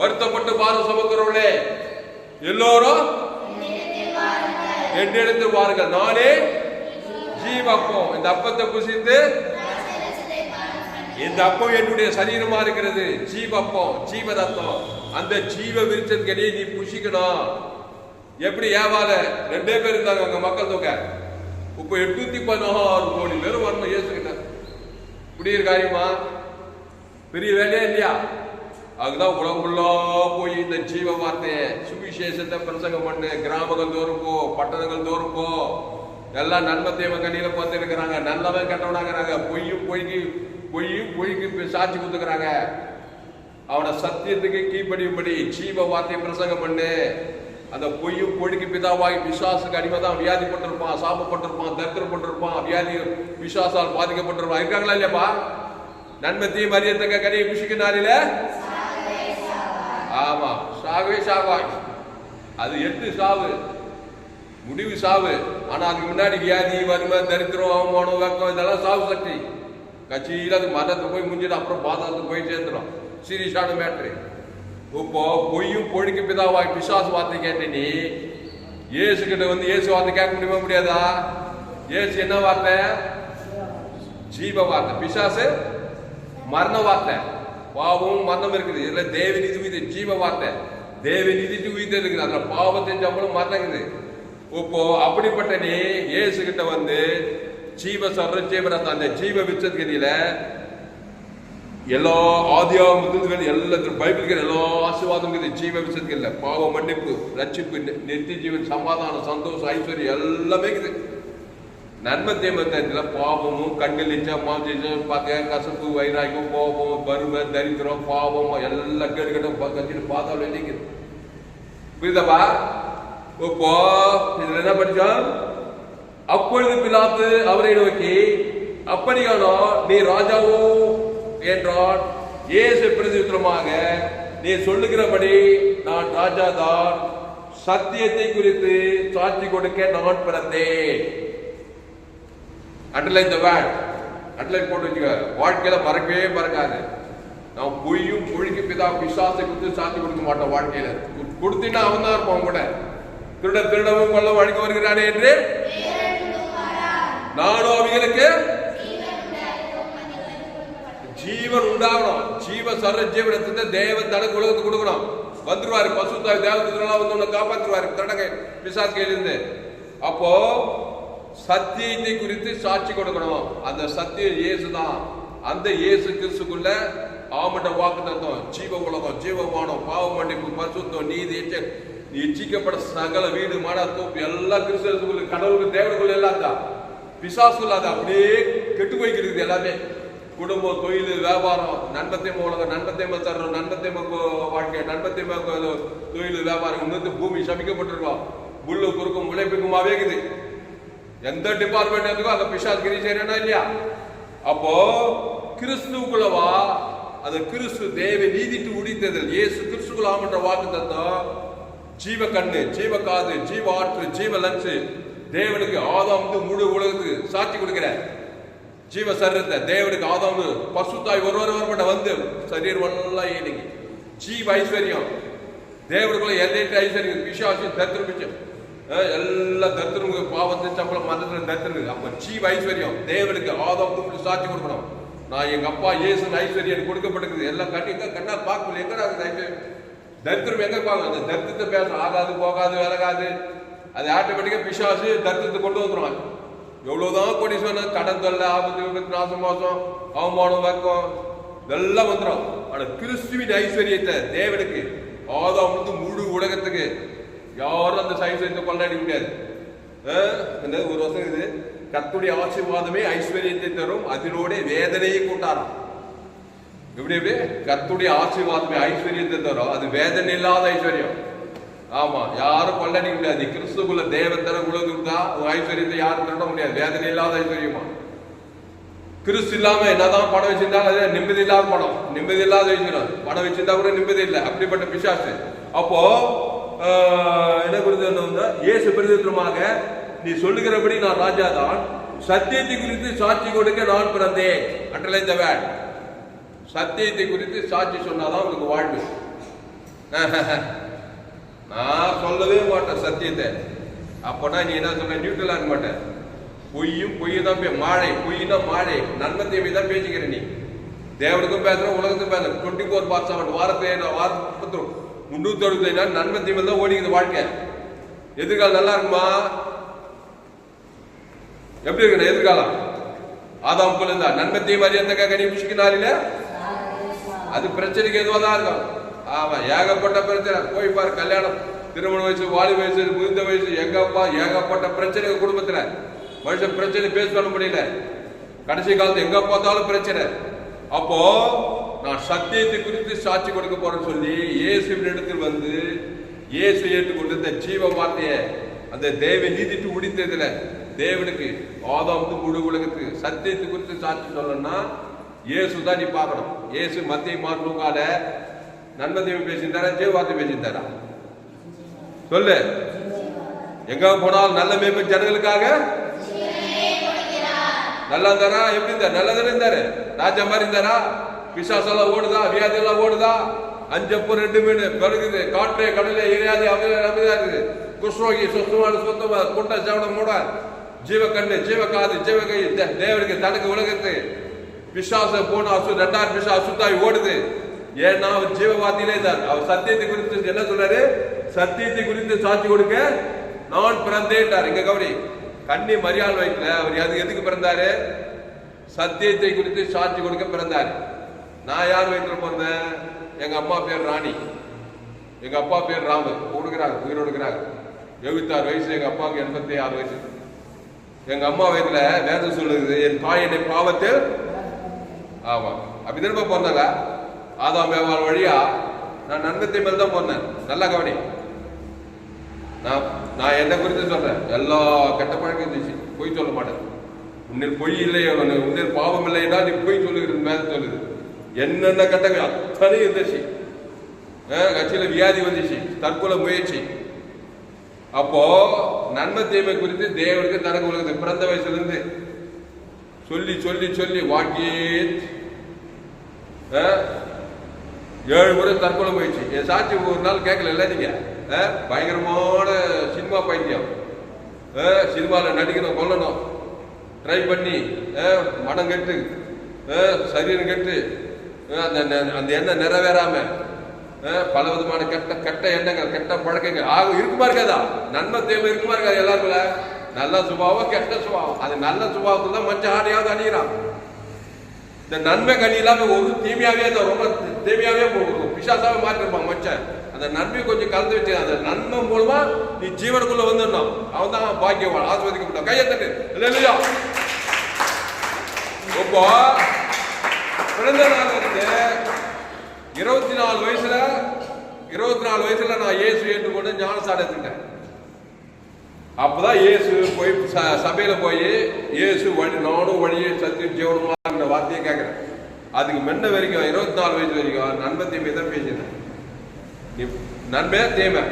A: வருத்தப்பட்டு பாரம் சுமக்கிறவர்களே எல்லோரும் என்னிடத்தில் வாருங்கள், நானே ஜீவப்பம். இந்த அப்பத்தை புசித்து, இந்த அப்பம் என்னுடைய சரீரமா இருக்கிறது, ஜீவப்பம், ஜீவரத்தம். அந்த ஜீவ விருட்சத்துக்கடியே நீ புசிக்கணும். எப்படி ஏவால 2 பேர் இருந்தாங்க அங்க மக்கள் தொகை. இப்ப 816 கோடி பேர் வரணும் இயேசுகிட்ட. இப்படி ஒரு காரியமா? பெரிய வேலையா இல்லையா? அதுதான் உலகமுள்ளா போய் இந்த ஜீவ வார்த்தையை சுவிசேஷத்தை பிரசங்கம் பண்ணு. கிராமங்கள் தோறும் போ, பட்டணங்கள் தோறும் போ. எல்லாம் நன்மை தேவ கண்ணியில பார்த்து இருக்கிறாங்க. நல்லவன் கெட்டவனாங்கிறாங்க. பொய்யும் பொய்க்கு சாட்சி கொடுத்துக்கிறாங்க. அவனை சத்தியத்துக்கு கீழ்ப்படியும்படி ஜீவ வார்த்தையை பிரசங்கம் பண்ணு. அந்த பொய்யும் பொய்க்கு பிதாவாகி பிசாசுக்கு அடிமைதான் வியாதிப்பட்டிருப்பான், சாபப்பட்டிருப்பான், தரித்திரப்பட்டிருப்பான், வியாதி பிசாசால் பாதிக்கப்பட்டிருப்பான். இருக்காங்களா இல்லையாப்பா? நன்மை தீமை அறியத்தக்க கனியை புசிக்கினாரில ஆமா சாகவே சாவாய். அது 8 சாவு, முடிவு சாவு. ஆனா அதுக்கு முன்னாடி வியாதி, வறுமை, தரித்திரம், அவமானம், வெக்கம் இதெல்லாம் சாவு சக்தி. கட்சியில் அது மரணத்தை போய் முடிஞ்சிட்டு அப்புறம் பாதாளத்துக்கு போய் சேர்ந்துடும். சீரியஸான மேட்ரு. இப்போ பொய்யும் பொழுக்கு பிதாவாய் பிசாசு வார்த்தை கேட்ட நீ இயேசு கிட்ட வந்து இயேசு வார்த்தை கேட்க முடியுமா? முடியாதா? இயேசு என்ன வார்த்தை? ஜீவ வார்த்தை. பிசாசு மரண வார்த்தை. பாவமும் மரணம் இருக்குது. இதுல தேவ நீதி உயிர் ஜீவ வார்த்தை. தேவ நீதிட்டு உயிர் இருக்குது. அதுல பாவத்தின் சம்பளம் மரணம் இருக்குது. இப்போ அப்படிப்பட்ட நீ இயேசு கிட்ட வந்து ஜீவ சர்ற ஜீவரத்தை, அந்த ஜீவ விச்சத்துக்கடியில எல்லா ஆதியாகமத்துல எல்லாத்திலும் பைபிளுக்கு எல்லா ஆசீர்வாதம் இருக்குது. ஜீவ விச்சத்துக்கு இல்லை. பாவ மன்னிப்பு, ரட்சிப்பு, நித்திய ஜீவன், சமாதானம், சந்தோஷம், ஐஸ்வர்யம் எல்லாமே இருக்குது. நன்மை தேமத்தில் பாவமும், கண்ணில் இச்சா, மாஞ்சம், பார்க்க, கசப்பு, வைராக்கியம், கோபம், வறுமை, தரித்திரம், பாவம் எல்லாம் கேட்டுக்கிட்டோம் கட்சிட்டு பார்த்தாலும் இல்லைங்குது. புரியுதப்பா? இப்போ இதுல என்ன படிச்சோம்? அப்பொழுது பிலாத்து அவரை நோக்கி, அப்படியானோ நீ ராஜாவோ என்றான். இயேசு பிரதியுத்தரமாக, நீ சொல்லுகிறபடி நான் ராஜாதான். சத்தியத்தை குறித்து சாட்சி கொடுக்க நான் பிறந்தேன். அண்டர்லைன் தி வேர்ட். அண்டர்லைன் போட்டு வச்சுக்க. வாழ்க்கையில மறக்கவே மறக்காது. நான் பொய்யும் பொழுக்கு பிதா பிசாசை கொடுத்து சாட்சி கொடுக்க மாட்டோம். வாழ்க்கையில கொடுத்தீங்கன்னா அவன் தான் இருப்பான் கூட. திருடவும் கொள்ள வழிக்கு வருகிறானே என்று நானும் அவங்களுக்கு ஜீவன் உண்டாகணும். ஜீவ சர்வ ஜீவனத்தை தேவன் தனக்கு உலகத்துக்கு கொடுக்கணும். வந்துருவாரு பசுத்தாய் தேவதூதர்களா வந்து உன்னை காப்பாற்றுவாரு தடங்க பிசாசு கையிலிருந்து. அப்போ சத்தியத்தை குறித்து சாட்சி கொடுக்கணும். அந்த சத்தியம் இயேசு தான். அந்த இயேசு கிறிஸ்துக்குள்ள ஆமட்ட வாக்கு தத்துவம், ஜீவ உலகம், ஜீவமானம், பாவ மன்னிப்பு, பரிசுத்தம், நீதி, இச்சிக்கப்பட்ட சகல வீடு, மாட, தோப்பு எல்லாம் கிறிஸ்துவுக்குள்ள, கடவுளுக்கு, தேவனுக்குள்ள எல்லாம் தான். பிசாசுக்குள்ள அது அப்படியே கெட்டு போய்க்கிறது. எல்லாமே குடும்பம், தொழில், வியாபாரம், நண்பத்தைம உலகம், நண்பத்தைம தர்றோம், நண்பத்தைம வாழ்க்கை, நண்பத்தைம தொழில், வியாபாரம். இன்னொரு பூமி சமிக்கப்பட்டிருக்கோம். முள்ளு குறுக்கும் முளைப்புக்குமாவே இருக்குது. எந்த டிபார்ட்மெண்ட் இருக்கோ அந்த பிசாசு கிரி செய்யறா இல்லையா? அப்போ கிறிஸ்துக்குள்ளவா, அது கிறிஸ்து தேவ நீதிட்டு உடித்ததில் இயேசு கிறிஸ்துக்குள்ள ஆமன்ற வாக்கு தத்தம். ஜீவ கண்ணு, ஜீவ காது, ஜீவ ஆற்று, ஜீவ லன்சு. தேவனுக்கு ஆதாம் முழு உலகத்துக்கு சாட்சி கொடுக்கிற ஜீவ சரீரத்தை தேவனுக்கு ஆதாம் பசுத்தாய் ஒருவர் வரப்பட்ட வந்து சரீரம் எல்லாம் ஏனிக்கு ஜீவ ஐஸ்வர்யம். தேவனுக்குள்ள எல்லையற்ற ஐஸ்வர்யம். பிசாசு தத்திரமிச்சம் எல்லா தத்திரங்க பாவத்தின் சம்பளம் மரணத்துல தத்திருக்கு. அப்ப ஜீவ ஐஸ்வர்யம் தேவனுக்கு ஆதாம் சாட்சி கொடுக்கணும். நான் எங்க அப்பா இயேசு ஐஸ்வர்யம் கொடுக்கப்பட்டிருக்குது. எல்லாம் கண்டிப்பா கண்ணா பார்க்கல. எங்கடா ஐஸ்வர்யம்? தரித்திரம் எங்க பார்க்க? அந்த தரித்திரத்தை பேச ஆகாது, போகாது, விலகாது. அது ஆட்டோமேட்டிக்கா பிசாசு தரித்திரத்தை கொண்டு வந்துருவாங்க. எவ்வளவுதான் கோடீஸ்வரன், கடன் தொல்லை, ஆபத்து, விபத்து, நாசம், மோசம், அவமானம், வெக்கம் இதெல்லாம் வந்துடும். ஆனா கிறிஸ்துவின் ஐஸ்வர்யத்தை தேவனுக்கு ஆதாம் முழு உலகத்துக்கு யாரும் அந்த ஐஸ்வர்யத்தை கொண்டாடி முடியாது. ஒரு வருஷம் இது கர்த்தருடைய ஆசீர்வாதமே ஐஸ்வர்யத்தை தரும், அதனோட வேதனையை கூட்டாராம். எப்படி கர்த்தருடைய ஆசீர்வாதமே ஐஸ்வர்யத்தை தரும், அது வேதனை இல்லாத ஐஸ்வர்யம். ஆமா, யாரும் கொண்டாடி முடியாது. கிறிஸ்துக்குள்ள தேவன் தர உலகம் தான் ஐஸ்வர்யத்தை யாரும் திருட முடியாது. வேதனை இல்லாத ஐஸ்வர்யமா. கிறிஸ்து இல்லாம என்னதான் பணம் வச்சிருந்தாலும் அது நிம்மதி இல்லாத பணம், நிம்மதி இல்லாத ஐஸ்வர்யம். பணம் வச்சிருந்தா கூட நிம்மதி இல்லை. அப்படிப்பட்ட பிசாசு. அப்போ என்ன குறித்து இயேசு பிரதியுத்தரமாக, நீ சொல்லுகிறபடி நான் ராஜா தான். சத்தியத்தை குறித்து சாட்சி கொடுக்க நான் பிறந்தேன். அண்டர்லைன் தி வேர்ட். சத்தியத்தை குறித்து சாட்சி சொன்னாதான் உங்களுக்கு வாழ்வு. நான் சொல்லவே மாட்டேன் சத்தியத்தை. அப்பனா நீ என்ன சொல்ற, நியூட்ரல் ஆக மாட்டேன். பொய் தான் மாழை, பொய்னா மாழை, நன்மை தீமை தான் பேசிக்கிற நீ. தேவனுக்கும் பேசுறோம், உலகத்துக்கும் பேசுறோம். 24/7 வாரத்தை 365 நாள் நன்மை தீமை தான் ஓடிக்குது வாழ்க்கை. எதிர்காலம் நல்லா இருக்குமா? எப்படி இருக்கு எதிர்காலம்? ஆதாம் போல இருந்தா நன்மை தீமை அறியந்த கனி புசிக்கினாரில அது பிரச்சனைக்கு எதுவாதான் இருக்கும். ஆமா, ஏகப்பட்ட பிரச்சனை. போய் பாரு, கல்யாணம், திருமண வயசு, வாலி வயசு, முதிர்ந்த வயசு, எங்கப்பா ஏகப்பட்ட பிரச்சனை குடும்பத்துல. மனுஷன் பிரச்சனை பேச பண்ண முடியல. கடைசி காலத்து எங்க பார்த்தாலும் பிரச்சனை. அப்போ நான் சத்தியத்தை குறித்து சாட்சி கொடுக்க போறேன்னு சொல்லி இயேசுவின் இடத்தில் வந்து இயேசு ஏற்றுக்கொண்டு இந்த ஜீவ வார்த்தையை அந்த தேவ நீதிட்டு முடித்ததுல தேவனுக்கு ஆதாமுக்கு முழு உலகத்துக்கு சத்தியத்தை குறித்து சாட்சி சொல்லணும்னா இயேசு தான் நீ பார்க்கணும். இயேசு மத்திய மாற்றுக்கால நன்மை தீமை பேசியிருந்தாரா, ஜீவ வார்த்தை பேசியிருந்தாரா? சொல்லு. எங்க போனாலும் நல்ல மேய்ப்பன் ஜனங்களுக்காக நல்லா இருந்தாரா? எப்படி இருந்தார்? நல்லதானே இருந்தாரு. ராஜா மாதிரி இருந்தாரா? பிசாசெல்லாம் ஓடுதா? வியாதி எல்லாம் ஓடுதா? 5 அப்பம் 2 மீன் பெருகுது. காற்றே கடலே இறையாது அமைதியா இருக்குது. குஷ்ரோகி சொந்தமான சொந்தமா குண்ட சவடம் மூட ஜீவ கண்ணு, ஜீவ காது, ஜீவ கை தேவனுக்கு தனக்கு உலகத்து பிசாச போன 2000 பிசா அசுத்தாய் ஓடுது. ஏன்னா அவர் ஜீவவாதியிலே தான். அவர் சத்தியத்தை குறித்து என்ன சொல்றாரு? சத்தியத்தை குறித்து சாட்சி கொடுக்க நான் பிறந்தேன்டார். இங்க கவனி, கன்னி மரியாள் வயிற்றுல அவர் எதுக்கு பிறந்தாரு? சத்தியத்தை குறித்து சாட்சி கொடுக்க பிறந்தாரு. நான் யார் வயிற்றுல பிறந்தேன்? எங்க அம்மா பேர் ராணி, எங்க அப்பா பேர் ராமு. கொடுக்குறாங்க, உயிரோடு இருக்கிறாங்க. 76 வயசு, எங்க அப்பாவுக்கு 86 வயசு. எங்க அம்மா வயிற்றுல வேதம் சொல்லுது, என் தாய் என்னை பாவத்தில். ஆமா, அப்படிதான் பிறந்தாங்க. ஆதாம் ஏவாள் வழியா நான் நன்மத்தை மேல் தான் போனேன். நல்லா கவனி, நான் என்ன குறித்து சொல்றேன். எல்லா கெட்ட பழக்கம் இருந்துச்சு. பொய் சொல்ல மாட்டேன். உன்னில் பொய் இல்லை, உன்னில் பாவம் இல்லைன்னா நீ பொய் சொல்லுகிறது மேல சொல்லுது. என்னென்ன கெட்ட அத்தனை இருந்துச்சு. கட்சியில வியாதி வந்துச்சு, தற்கொலை முயற்சி. அப்போ நன்மை தீமை குறித்து தேவனுக்கு தனக்கு உலகத்து பிறந்த வயசுல இருந்து சொல்லி சொல்லி சொல்லி வாக்கியே 7 முறை தற்கொலை முயற்சி. என் சாட்சி ஒரு நாள் கேட்கல நீங்க. பயங்கரமான சினிமா பைத்தியம். சினிமாவில் நடிக்கணும், கொல்லணும் ட்ரை பண்ணி மனம் கெட்டு சரீரம் கெட்டு அந்த எண்ணம் நிறைவேறாம பல விதமான கெட்ட எண்ணங்கள், கெட்ட பழக்கங்கள் இருக்குமா இருக்காதா? நன்மை தேவை இருக்குமா இருக்காது? எல்லாருக்குள்ள நல்ல சுபாவம், கெட்ட சுபாவம். அது நல்ல சுபாவத்துல தான் மஞ்சள் ஆடையாவது அணிகிறான். இந்த நன்மை கனி இல்லாம ஒரு தீமையாவே ரொம்ப தீமையாவே பிசாசாவே மாற்றிருப்பாங்க மச்சன். அந்த நன்மை கொஞ்சம் கலந்து வச்சு அந்த நன்மை மூலமா நீ ஜீவனுக்குள்ள வந்துடணும். அவன் தான் பாக்கியவான், ஆஸ்வதிக்கப்பட்ட. கையை தட்டு. இல்லையா? இப்போ பிறந்த நாள் வந்து 24 வயசுல நான் இயேசு ஏற்றுக்கொண்டு ஞானசாரம் எடுத்துட்டேன். அப்பதான் இயேசு போய் சபையில போய் இயேசு வழி, நானும் வழியே சத்தியம் ஜீவனமா வார்த்தையை கேட்கிறேன். அதுக்கு முன்ன வரைக்கும் 24 வயசு வரைக்கும் நன்மை தீமை தான் பேசினேன். நன்மை தீமை,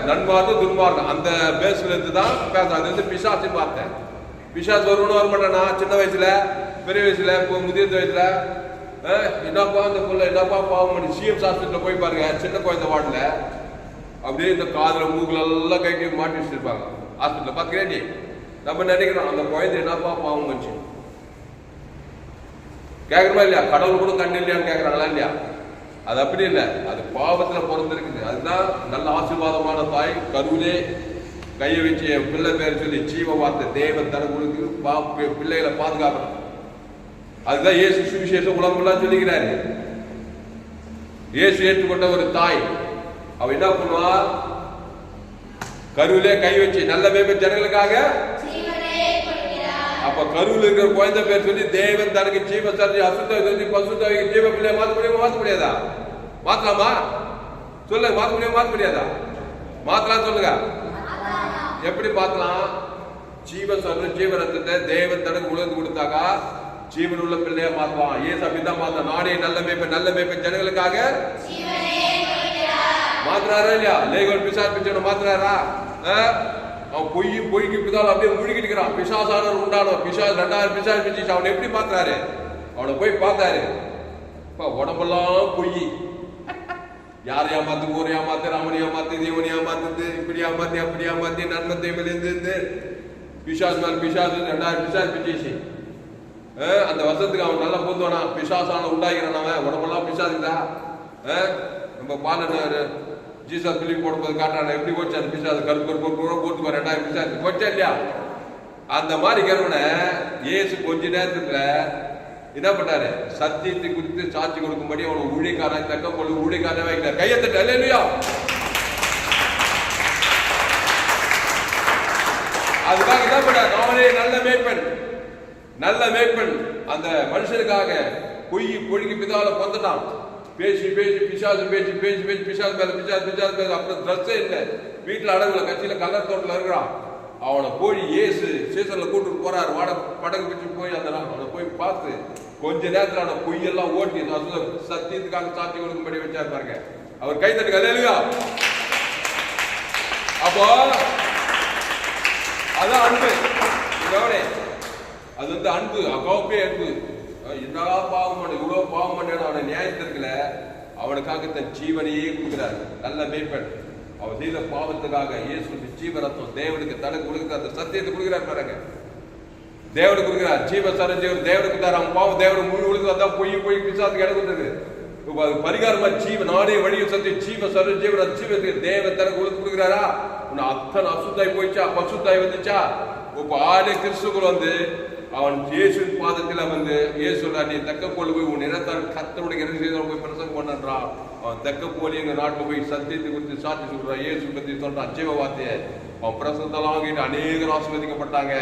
A: நன்மார்க்கம் துன்மார்க்கம், அந்த பேஸ்ல இருந்து தான் பேச. அது வந்து பிசாசு பார்த்தேன். பிசாசு வருவனும் வர மாட்டேன். நான் சின்ன வயசுல, பெரிய வயசுல, முதிர்ந்த வயசுல என்னப்பா இந்த புள்ள என்னப்பா பாவம் பண்ணி சிஎம் ஹாஸ்பிட்டல் போய் பாருங்க. சின்ன குழந்தை வார்டுல அப்படியே இந்த காதுல மூக்குல எல்லாம் கட்டி மாட்டி வச்சிருப்பாங்க ஹாஸ்பிட்டல். பாத்துக்கிறேன் நீ. நம்ம நினைக்கிறோம் அந்த குழந்தை என்னப்பா பாவம் பண்ணிச்சு கேட்கறமா இல்லையா? கடவுள் கூட கண்ணு இல்லையான்னு கேட்கறாங்களா இல்லையா? அது அப்படி இல்லை, அது பாவத்துல பிறந்திருக்குது. அதுதான் நல்ல ஆசீர்வாதமான தாய். கருவிலே கையை வச்சு என் பிள்ளை பேர் சொல்லி ஜீவ வார்த்தை தேவன் தனக்கு பிள்ளைகளை பாதுகாக்கணும். அதுதான் இயேசு சுவிசேஷம் உலகம்லாம் சொல்லிக்கிறாரு. இயேசு ஏற்றுக்கொண்ட ஒரு தாய் அவ என்ன பண்ணுவா? கருவிலே கை வச்சு நல்ல மேய்ப்பன் ஜனங்களுக்காக. அப்ப கருவில் இருக்கிற குழந்தை பேர் சொல்லி தேவன் தனக்கு ஜீவ சரி அசுத்த சொல்லி பசுத்த ஜீவ பிள்ளைய மாற்ற முடியுமா? மாற்ற முடியாதா? மாத்தலாமா? சொல்லுங்க. மாற்ற முடியுமா? மாற்ற முடியாதா? மாத்தலாம் சொல்லுங்க. எப்படி மாத்தலாம்? ஜீவ சொல்ற ஜீவ ரத்தத்தை தேவன் தனக்கு உலர்ந்து கொடுத்தாக்கா ஜீவன் உள்ள பிள்ளைய மாத்தலாம். ஏசு அப்படிதான் மாத்தலாம். நானே நல்ல மேய்ப்பன் ஜனங்களுக்காக மாத்துறாரா இல்லையா? லேகோன் பிசாசு பிச்சை மாத்துறாரா? அவன் பொய்க்கு பிதால் அப்படியே முழுகிட்டு இருக்கிறான். பிசாசானவர் உண்டானோ பிசாசு 2000 பிசாசு பிச்சு அவனை எப்படி மாத்துறாரு? அவனை போய் பார்த்தாரு. உடம்பெல்லாம் பொய். யார் ஏமாத்து, ஊர் ஏமாத்து, ராமன் ஏமாத்து, தேவன் ஏமாத்துது, இப்படி ஏமாத்தி அப்படி ஏமாத்தி நன்மை தேவையிலிருந்து பிசாசு மேல் பிசாசு 2000 பிசாசு பிடிச்சி அந்த வருஷத்துக்கு அவன் நல்லா பொந்துவானா, பிசாசான உண்டாகிறான், அவன் உடம்பெல்லாம் பிசாசுதா. நம்ம பாலனாரு ஜீசஸ் பிலிம் போடும்போது காட்டுறான் எப்படி போச்சு அந்த பிசாசு, கருப்பு போட்டு 2000 பிசாசு போச்சா இல்லையா? அந்த மாதிரி கருவனை இயேசு கொஞ்ச நேரத்துல என்ன பண்ணாரு, சத்தியத்தை குறித்து சாட்சி கொடுக்கும்படி அவனை ஊழியக்காரன் தக்க பொழுது ஊழியக்காரன் வைக்கிறார். கையத்தட்டு அல்லேலூயா. அதுக்காக என்ன பண்ண, நானே நல்ல மேய்ப்பன், நல்ல மேய்ப்பன் அந்த மனுஷனுக்காக பொய் பொழிக்கு பிதால கொந்துட்டான். பேசி பேசி பிசாசு பேசி பேசி பேசி பிசாசு மேல பிசாசு பிசாசு மேல. அப்புறம் ட்ரெஸ்ஸே இல்லை, வீட்டுல அடகுல கட்சியில கலர் தோட்டத்துல இருக்கிறான். அவனை போய் இயேசு சீசன்ல கூட்டு போறாரு, வாட படகு வச்சு போய் அந்த அவனை போய் பார்த்து கொஞ்ச நேரத்தில் அவனை பொய்யெல்லாம் ஓட்டி சத்தியத்துக்காக சாத்தி கொடுக்கும்படி வச்சாரு பாருங்க. அவர் கை தட்டுங்க அல்லேலூயா. அப்போ அதான் அன்பு, அது வந்து அன்பு, அகாப்பே அன்பு. என்னடா பாவம் பண்ண, இவ்வளவு பாவம் பண்ண அவனை நியாயத்திற்குல அவனுக்காக தன் ஜீவனையே கொடுக்கிறார். நல்ல மேய்ப்பன் அவன் செய்த பாவத்துக்காக இயேசு ஜீவரத்தம் தேவனுக்கு தனக்கு கொடுக்குற அந்த சத்தியத்தை கொடுக்கிறார் பாருங்க. தேவனுக்கு கொடுக்கிறார் ஜீவ சரஞ்சீவர் தேவனுக்கு தர. அவன் பாவம் தேவனுக்கு முழு கொடுத்து அதான் பொய் பொய் பிசாசுக்கு இடம் கொடுத்தது. பரிகாரமா ஜீவ நானே வழியை சத்திய ஜீவ சரஞ்சீவர் ஜீவத்துக்கு தேவன் தனக்கு கொடுக்குறாரா? உன்னை அத்தனை அசுத்தாய் போயிச்சா, பசுத்தாய் வந்துச்சா? இப்ப ஆளே கிறிஸ்துக்குள் வந்து அவன் இயேசுவின் பாதத்தில் வந்து இயேசு சொல்றான், நீ தக்க போல போய் உன் நிறத்தால் கர்த்தருடைய இறங்கி செய்த போய் பிரசங்கம் பண்ணான். அவன் தக்க போலி எங்க நாட்டில் போய் சத்தியத்தை குறித்து சாட்சி சொல்றான், இயேசு பத்தி சொல்றான் ஜீவ வார்த்தையை. அவன் பிரசங்கத்தெல்லாம் வாங்கிட்டு அநேகர் ஆசீர்வதிக்கப்பட்டாங்க.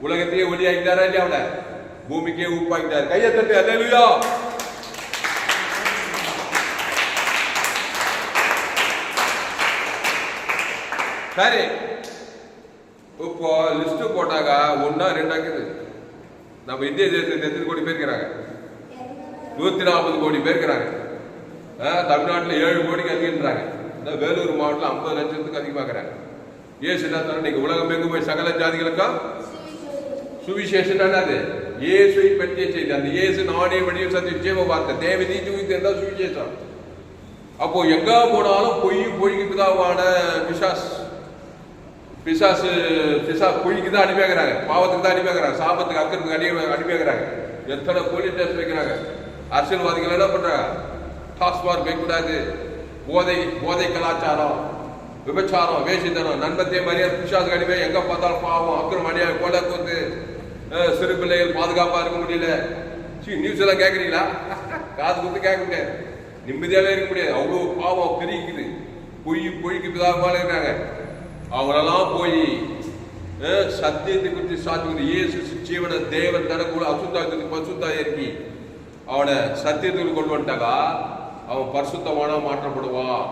A: உலகத்தையே ஒளியாக்கிட்டாரா இல்லையா? அவனை பூமிக்கே உப்பாக்கிட்டாரு. கையை தட்டு அல்லேலூயா. சரி, இப்போ லிஸ்ட் போட்டாங்க 1 2 நம்ம இந்திய தேசத்தில் எத்தனை கோடி பேர் இருக்கிறாங்க? 140 கோடி பேர் இருக்கிறாங்க. தமிழ்நாட்டில் 7 கோடிக்கு அதிகம்ன்றாங்க. வேலூர் மாவட்டத்தில் 50 லட்சத்துக்கு அதிகமாக இருக்கிறாங்க. ஏசு என்ன தர, நீங்க உலகம் எங்கும் போய் சகல ஜாதிகளுக்கும் சுவிசேஷம் என்னது? இயேசுவை பற்றிய செய்தி. அந்த இயேசு நானே வழியும் சத்திய ஜீவ வார்த்தை தேவ நீதி உயிர்த்தா சுவிசேஷம். அப்போ எங்க போனாலும் பொய் பொய்க்குதாவான பிசாசு பிசாசு பிசாசு பொய்க்கு தான் அனுப்பியாகிறாங்க, பாவத்துக்கு தான் அனுப்பியாகிறாங்க, சாபத்துக்கு அக்கறதுக்கு அனுப்பியாகிறாங்க. எத்தனை போலீஸ் ஸ்டேஷன் வைக்கிறாங்க. அரசியல்வாதிகள் என்ன பண்றாங்க? டாஸ்மாக் வைக்கக்கூடாது, போதை கலாச்சாரம், விபச்சாரம், வேசித்தனம், நண்பத்தை மரியாதை பிசாசுக்கு அனுப்பி எங்க பார்த்தாலும் பாவம், அக்கிரம், அநியாயம், கொலை கூத்து, சிறு பிள்ளைகள் பாதுகாப்பா இருக்க முடியல. நியூஸ் எல்லாம் கேட்குறீங்களா? காது கொடுத்து கேட்க முடியாது, நிம்மதியாவே இருக்க முடியாது. அவ்வளோ பாவம் பெருகிக்குது. பொய்க்கு பிதாவாக இருக்கிறாங்க. அவங்களெல்லாம் போய் சத்தியத்தை குறித்து சாட்சி இயேசு ஜீவன தேவன் தனக்குள்ள அசுத்தாயத்துக்கு பசுத்தாய் இறக்கி அவனை சத்தியத்துக்கு கொண்டு வந்துட்டாக்கா அவன் பரிசுத்தமான மாற்றப்படுவான்.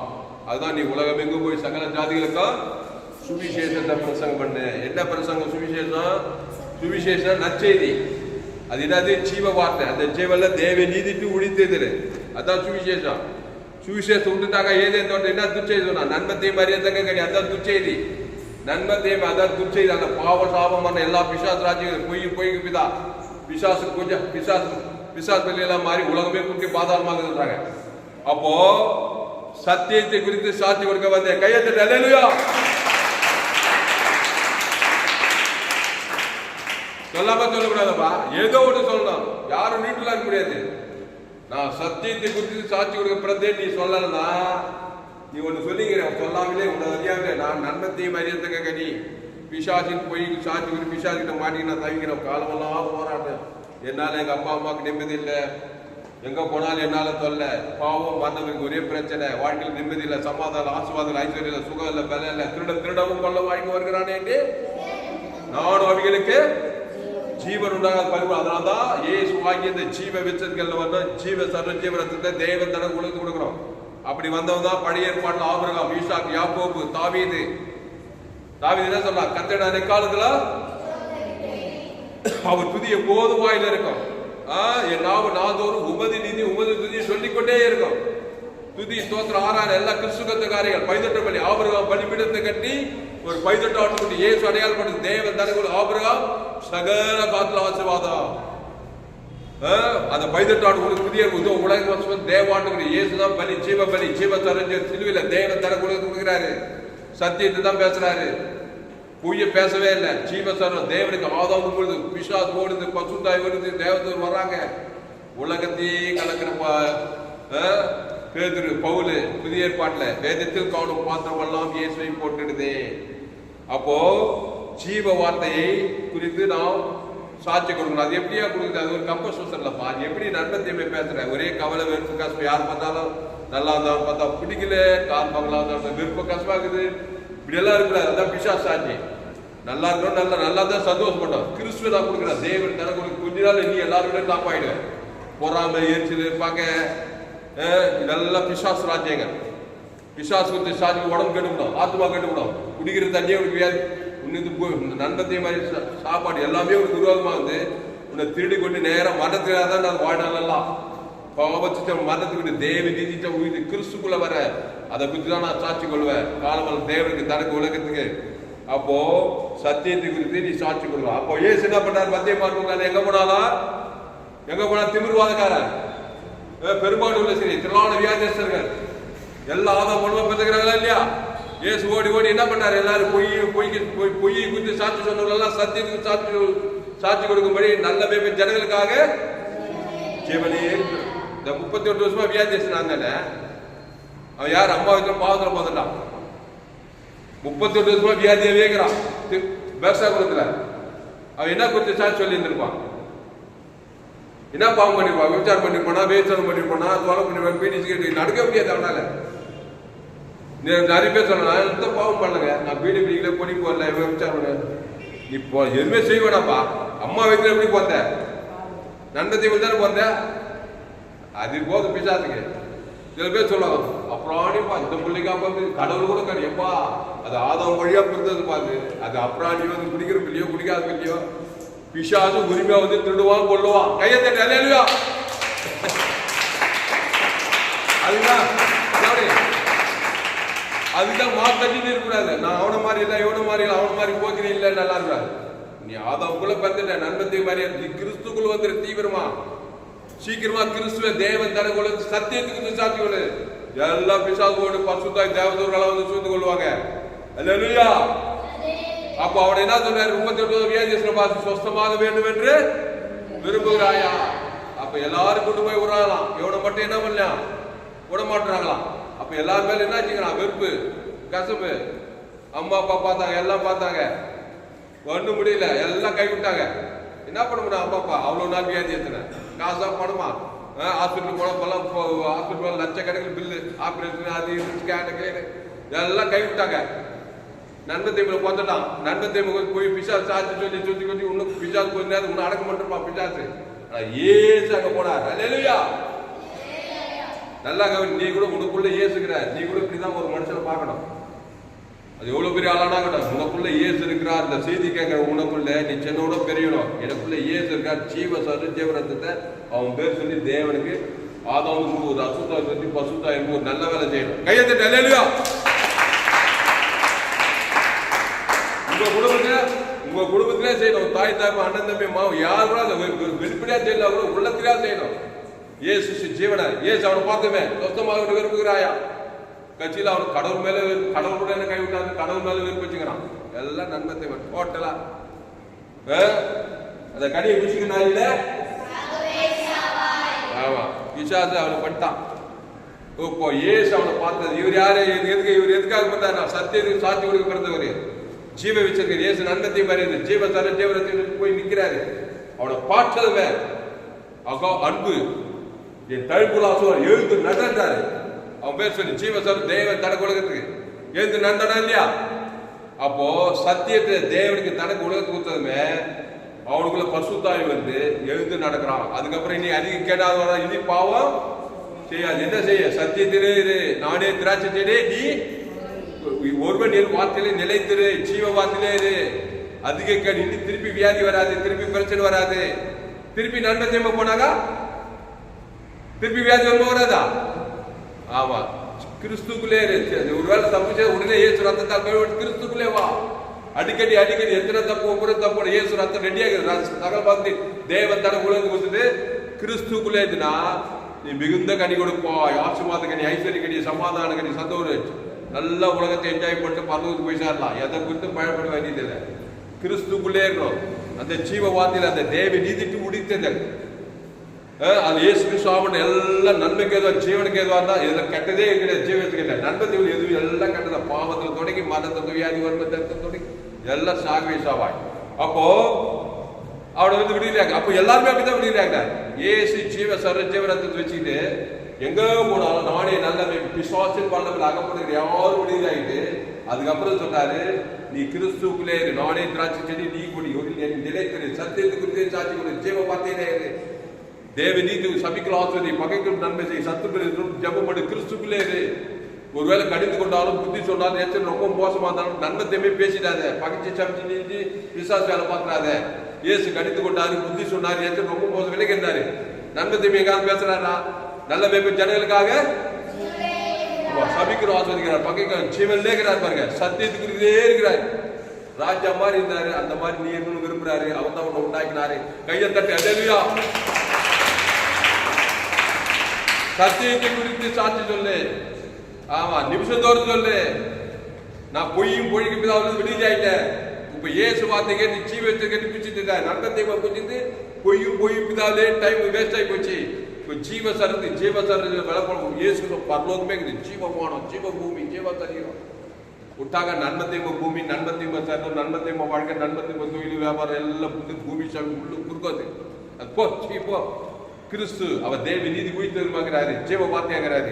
A: அதுதான் நீ உலகம் எங்கும் போய் சகல ஜாதிகளுக்கும் சுவிசேஷத்தை பிரசங்கம் பண்ணு. என்ன பிரசங்கம்? சுவிசேஷம். சுவிசேஷம் நற்செய்தி. அது என்னது? ஜீவ வார்த்தை. அந்த ஜீவன்ல தேவ நீதிட்டு உழித்தது, அதான் சுவிசேஷம். சுவிசேஷம் விட்டுட்டாங்க ஏதே தோட்டம் என்ன துச்செய்தி சொன்னா? நன்மத்தையும் மரியாதைங்க கிடையாது, அதான் துச்செய்தி. நன்மத்தையும் அதான் துச்செய்தி. அந்த பாவ சாபமான எல்லா பிசாசு ராஜ்யங்களும் பொய்க்கு பிதா பிசாசு கொஞ்சம் பிசாசு வெளியெல்லாம் மாறி உலகமே குட்டி பாதாளமாக சொல்றாங்க. அப்போ சத்தியத்தை குறித்து சாட்சி கொடுக்க வந்த கையெழுத்து அல்லேலூயா. சொல்லாம சொல்லக்கூடாதுப்பா, ஏதோ ஒன்று சொல்லணும். யாரும் நீட்டுலாம் இருக்க முடியாது. நான் சத்தியத்தை குறித்து சாட்சி கொடுக்க பிறந்தே நீ சொல்லலன்னா நீ ஒன்று சொல்லிக்கிற சொல்லாமலே உன்னை அறியாமலே நான் நன்மத்தையும் அறியத்தக்க கனி பிசாசின் பொய் சாட்சி கொடுத்து பிசாசிட்ட மாட்டி நான் தவிக்கிறேன். காலமெல்லாம் போராட்டம். என்னால் எங்கள் அப்பா அம்மாவுக்கு நிம்மதி இல்லை, எங்கே போனாலும் என்னால் தொல்லை, பாவம் வந்தவங்களுக்கு ஒரே பிரச்சனை, வாழ்க்கையில் நிம்மதி இல்லை, சமாதானம் ஆசீர்வாதம் ஐஸ்வர்யம் இல்லை, சுகம் இல்லை, பல இல்லை, திருடவும் கொள்ள வாழ்க்கை வருகிறானே என்று நானும் அவர்களுக்கு ஜீவன் உண்டாக பருவம். அதனால்தான் ஏசு வாங்கி இந்த ஜீவ விச்சத்துல வந்தோம். ஜீவ சர்வ ஜீவனத்தை தேவன் தனக்கு உலகத்து கொடுக்குறோம். அப்படி வந்தவன் தான் பழைய ஏற்பாட்டில் ஆபிரகாம், ஈசாக், யாக்கோபு, தாவீது. என்ன சொல்றா? கர்த்தருடைய காலத்துல அவர் துதி எப்போதும் வாயில இருக்கும். என் நாதோறும் உமது நீதி உமது துதி சொல்லிக்கொண்டே இருக்கும். துதி ஸ்தோத்திரம் ஆறாறு எல்லா கிறிஸ்துவ காரியங்கள். பைதொட்ட பலி ஆபிரகாம் பலிபீடத்தை கட்டி ஒரு பைதொட்ட ஆட்டுக்குட்டி இயேசு அடையாளப்பட்டது. தேவன் தனக்குள் ஆபிரகாம் சகல காத்துல ஆசீர்வாதம். அந்த 18 ஆண்டு புதிய உலக தேவாண்டு இயேசுதான் பலி, ஜீவ பலி, ஜீவ தரஞ்ச சிலுவையில தேவன் தர கொடுக்கிறாரு. சத்தியத்தை தான் பேசுறாரு, பொய்ய பேசவே இல்லை. ஜீவசரம் தேவனுக்கு ஆதாரம் பொழுது பிசாசு ஓடுது, பசுத்தாய் வருது, தேவதூர் வர்றாங்க. உலகத்தையே கலக்கிற பேதுரு பவுலு புதிய ஏற்பாட்டுல வேதத்தில் காணும் பாத்திரம் எல்லாம் இயேசுவை போட்டுடுதே. அப்போ ஜீவ வார்த்தையை குறித்து நாம் சாட்சி கொடுக்கணும். அது எப்படியா கொடுக்குது? அது ஒரு கம்பஸ் இல்லப்பா. அது எப்படி நன்மத்தையுமே பேசுற ஒரே கவலை, வெறுப்பு, கஷ்டம். யார் பார்த்தாலும் நல்லா இருந்தாலும் பார்த்தா பிடிக்கல, கால் பங்களா இருந்தாலும் வெறுப்பு கஷ்டமாக்குது, இப்படி எல்லாம் இருக்கக்கூடாது. அதான் பிசாசு சாட்சி. நல்லா இருக்கணும், நல்லா தான் சந்தோஷப்பட்டோம். கிறிஸ்துவ தான் கொடுக்குற தேவன் தனக்கு கொஞ்ச நாள் நீ எல்லாருமே தாப்பாயிடுவேன். பொறாமை, எரிச்சல் இருப்பாங்க, இதெல்லாம் பிசாசு ராஜ்யங்க. பிசாசு கொடுத்து சாட்சி உடம்பு கெட்டுவிடும், ஆத்மா கெட்டுவிடும். குடிக்கிற தண்ணியே உனக்கு வியாதி, உன்னுக்கு நண்பத்தைய மாதிரி சாப்பாடு எல்லாமே உனக்கு விரோதமா வந்து உன்னை திருடி கொண்டு நேரம் மரணத்துக்காக தான் நான் வாழ்நாளெல்லாம் பாவச்சிட்ட மரணத்துக்கு தேவ நீதித்த உயிர் கிறிஸ்துக்குள்ள வர அதை குறித்து தான் நான் சாட்சி கொள்வேன். காலமல் தேவனுக்கு தனக்கு உலகத்துக்கு. அப்போ சத்தியத்தை குறித்து நீ சாட்சி கொள்வா. அப்போ ஏசு என்ன பண்ணார்? மத்திய மார்க்கம் எங்க போனா திமிர்வாதக்காரன், பெரும்பாடு உள்ள சரி திரளான வியாதியஸ்தர்கள் எல்லா ஆதாம் மனுவா பெற்றுக்கிறாங்களா இல்லையா? ஏசு ஓடி என்ன பண்ணாரு? எல்லாரும் பொய்யை குறித்து சாட்சி சொன்னவர்கள் சத்தியத்துக்கு சாட்சி கொடுக்கும்படி நல்ல மேம்பை ஜனங்களுக்காக ஜீவனே. இந்த 31 வருஷமா வியாதியஸ்தன் தானே அவன் யார்? அம்மா வீட்டுல பாவத்துல போதுட்டான். 38 வருஷமா வியாதியை வேகிறான் பேசா குளத்துல. அவன் என்ன குறித்து சாட்சி சொல்லி இருந்திருப்பான்? என்ன பாவம் பண்ணிருப்பான்? விபச்சாரம் பண்ணிருப்பானா, வேச்சாரம் பண்ணிருப்பானா, தொலை பண்ணிருப்பான், பீடி சிகரெட் நடக்க முடியாது அவனால. நிறைய பேர் சொல்லலாம், நான் எந்த பாவம் பண்ணலங்க, நான் பீடி பிடிக்கல, பொடி போடல, விபச்சாரம் பண்ண. இப்போ எதுவுமே செய்வேனாப்பா. அம்மா வீட்டுல எப்படி போந்த? நண்டத்தை தானே போந்த. அது போதும் பிசாசுக்கு. சில பேர் சொல்லுவாங்க, அப்புறாணிப்பா இந்த பிள்ளைக்கா பார்த்து கடவுள் கூட கிடையப்பா, அது ஆதாம் வழியா பிறந்தது பார்த்து, அது அப்புறாணியோ அது குடிக்கிற பிள்ளையோ குடிக்காத பிள்ளையோ பிசாசு உரிமையா வந்து திருடுவான், கொள்ளுவான். கையை தட்டி அல்லேலூயா. அதுதான் மாத்தட்டின்னு இருக்கக்கூடாது. நான் அவனை மாதிரி இல்லை, இவனை மாதிரி இல்லை, அவனை மாதிரி போக்கிறேன் இல்லை, நல்லா இருக்காது. நீ ஆதாமுக்குள்ள பிறந்துட்ட, நண்பத்தை மாதிரி நீ கிறிஸ்துக்குள்ள வந்துரு. தீவிரமா சீக்கிரமா கிறிஸ்துவ தேவன் தனக்குள்ள சத்தியத்துக்கு சாட்சி கொள்ளு. எல்லா பிசாசோடு பசுத்தாய் தேவதூர்களாக வந்து சூழ்ந்து கொள்வாங்க. அல்லேலூயா. அப்போ அவனை என்ன சொன்னாரு? 38 வியாதியஸ்தனை பார்த்து சொஸ்தமாக வேண்டும் என்று விரும்புகிறாயா? அப்ப எல்லாரும் கொண்டு போய் விடுறாங்களாம். இவனை மட்டும் என்ன பண்ணலாம்? விட மாட்டுறாங்களாம். அப்ப எல்லாரும் மேல என்ன வச்சுக்கிறான்? வெறுப்பு, கசப்பு. அம்மா அப்பா பார்த்தாங்க, எல்லாம் பார்த்தாங்க, ஒன்றும் முடியல, எல்லாம் கைவிட்டாங்க. என்ன பண்ண முடியும்? அம்மா அப்பா அவ்வளவு நாள் வியாதியஸ்தனை காசா பணமா ஹாஸ்பிட்டல் போனப்பெல்லாம் ஹாஸ்பிட்டல் லட்சக்கணக்கில் பில்லு, ஆபரேஷன், அது ஸ்கேனு எல்லாம் கைவிட்டாங்க. நண்பத்தைமுல பார்த்துட்டான். நண்பத்தைமுக போய் பிசாசு சாட்சி சொல்லி சொல்லி இன்னும் பிசாசு கொஞ்ச நேரம் உன்னை அடக்க மாட்டிருப்பான் பிசாசு. ஏசு அங்க போனார். அல்லேலூயா. நல்லா கவனி. நீ கூட உனக்குள்ள ஏசுகிற, நீ கூட இப்படிதான் ஒரு மனுஷனை பார்க்கணும். அது எவ்வளவு பெரிய ஆளானாகட்டும், உனக்குள்ள ஏசு இருக்கிறார். இந்த செய்தி கேட்கிற உனக்குள்ள நீ சின்னோட பெரியணும். எனக்குள்ள ஏசு இருக்கார். ஜீவ ஜீவரத்தத்தை அவன் பேர் சொல்லி தேவனுக்கு ஆதாமுக்கு ஒரு அசுத்தாய் சொல்லி பசுத்தாய் ஒரு நல்ல வேலை செய்யணும். கையத்தை அல்லேலூயா. உங்க குடும்பத்திலே செய்யணும். தாய் தாய்மா, அண்ணன் தம்பி, மாவு யாரும் வெளிப்படையா செய்யலாம், கூட உள்ளத்திலே செய்யணும். ஏசு ஜீவன ஏசு அவனை பார்த்துமே சொந்தமாக விரும்புகிறாயா? கட்சியில் அவனுக்கு கடவுள் மேல கடவுள் கூட என்ன கைவிட்டாரு? கடவுள் மேல விருப்ப வச்சுக்கிறான். எல்லாம் நன்மத்தை டோட்டலா அந்த கனியை ருசிக்கனால ஆமா பிசாசு அவனை பண்ணிட்டான். இப்போ ஏசு அவனை பார்த்தது. இவர் யாரு? இவர் எதுக்காக பண்ணார்? சத்தியத்துக்கு சாட்சி கொடுக்க பிறந்தவர், ஜீவ வச்சிருக்க இயேசு நன்மத்தை மறியது ஜீவ தர ஜீவரத்தில் போய் நிற்கிறாரு. அவனை பார்த்ததுமே அகா அன்பு என் தழுப்புலாசுவார் எழுந்து நடந்தாரு. அவன் பேர் சொல்லி ஜீவசர் தேவன் தனக்கு உலகத்துக்கு எழுந்து நடந்தானா இல்லையா? அப்போ சத்தியத்தை தேவனுக்கு தனக்கு உலகத்துக்கு கொடுத்ததுமே அவனுக்குள்ள பசுத்தாய் வந்து எழுந்து நடக்கிறான். அதுக்கப்புறம் இனி அதிக கேட்டாத இனி பாவம் செய்யாது. என்ன செய்ய? சத்தியத்திலே இரு. நானே திராட்சை செடி, நீ ஒருவன் வார்த்தையிலே நிலைத்திரு, ஜீவ வார்த்தையிலே இரு. அதிக கேடு. இனி திருப்பி வியாதி வராது, திருப்பி பிரச்சனை வராது. திருப்பி நன்மை செய்ய போனாங்க திருப்பி வியாதி வருமா? வராதா? ஆமா, கிறிஸ்துக்குள்ளே இரு. ஒருவேளை தப்பு உடனே ஏசு ரத்தத்தால் கிறிஸ்துக்குள்ளே வா. அடிக்கடி எத்தனை தப்பு ஒவ்வொரு தப்பு ஏசு ரத்தம் ரெடியாக சகல பார்த்து தேவன் தன உலகம் கொடுத்தது கிறிஸ்துக்குள்ளே இருந்துனா நீ மிகுந்த கனி கொடுப்பாய். ஆசீர்வாத கனி, ஐஸ்வர்ய கனி, சமாதான கனி, சந்தோஷம், நல்ல உலகத்தை என்ஜாய் பண்ணிட்டு பரலோகத்துக்கு போய் சேரலாம். எதை குறித்து பயப்பட வேண்டியதில்லை. கிறிஸ்துக்குள்ளே இருக்கணும். அந்த ஜீவ வார்த்தையில் அந்த தேவி நீதிட்டு உடித்தது அது இயேசு கிறிஸ்துவின் எல்லாம் நன்மைக்கு ஏதோ ஜீவனுக்கு ஏதோ இருந்தால் இதில் கெட்டதே கிடையாது. ஜீவத்துக்கு இல்லை, நன்மத்தில் எதுவும் எல்லாம் கெட்டதா. பாவத்தில் தொடங்கி மரணத்தில் வியாதி வருமத்தில் தொடங்கி எல்லாம் சாகவே சாவாய். அப்போ அவனை வந்து விடுகிறாங்க. அப்போ எல்லாருமே அப்படிதான் விடுகிறாங்க. ஏசு ஜீவ ஜீவரத்தை வச்சுக்கிட்டு எங்க போனாலும் நானே நல்ல பிசாசின் பள்ளத்தில் அகப்படுகிற யாரும் விடுகிறாயிட்டு அதுக்கப்புறம் சொன்னாரு, நீ கிறிஸ்துக்குள்ளே இரு, நானே திராட்சை செடி, நீ கொடி, நிலைத்திரு, சத்தியத்தை குறித்து சாட்சி கொடு, ஜீவ வார்த்தையிலே இரு, தேவ நீதி சபிக்கிற ஆசிரியர், பகைக்கும் நன்மை செய், சத்துக்கள் ஜபப்படு, கிறிஸ்துக்குள்ளே இரு. ஒருவேளை கடிந்து கொண்டாலும் புத்தி சொன்னாலும் எச்சரி ரொம்ப மோசமா இருந்தாலும் நன்மத்தையுமே பேசிடாத. பகைச்சு சமைச்சு நீஞ்சி விசாச வேலை பார்க்கறாத. இயேசு கடிந்து கொண்டாரு, புத்தி சொன்னாரு, எச்சரி ரொம்ப மோசம் விலகின்றாரு. நன்மத்தையுமே எங்காவது பேசுறாரா? நல்ல மேய்ப்பு ஜனங்களுக்காக சபிக்கிற ஆசிரியர், பகைக்க ஜீவன்லே இருக்கிறார் பாருங்க. சத்தியத்துக்கு குறித்தே இருக்கிறார். ராஜா மாதிரி இருந்தாரு, அந்த மாதிரி நீ இருக்கணும்னு விரும்புறாரு. அவன் தான் உன்னை உண்டாக்கினாரு. கையை தட்டி அல்லேலூயா. சத்தியத்தை குறித்து சாட்சி சொல்லு. ஆமா, நிமிஷத்தோடு சொல்லு. நான் பொய்யும் பொய்க்கு பிதாவிலிருந்து விடுதலையாயிட்டேன். இப்ப இயேசு வார்த்தை கேட்டு ஜீவத்தை கேட்டு பிடிச்சிட்டு நன்மத்தை பிடிச்சிட்டு பொய்யும் பொய்யும் பிதாவிலே டைம் வேஸ்ட் ஆகி போச்சு. இப்ப ஜீவசரது விளப்பம் இயேசு பரலோகமே இருக்குது. ஜீவமானம், ஜீவ பூமி, ஜீவ சரீரம் விட்டாங்க. நன்மத்தையும் பூமி, நன்மத்தையும் சரணம், நன்மத்தையும் வாழ்க்கை, நன்மத்தையும் தொழில் வியாபாரம் எல்லாம் பூமி சாமி உள்ள குறுக்காது. அது போ கிறிஸ்து அவர் தேவி நீதி உயிர்த்தெழுமாகிறாரு, ஜீவ வார்த்தையாகிறாரு.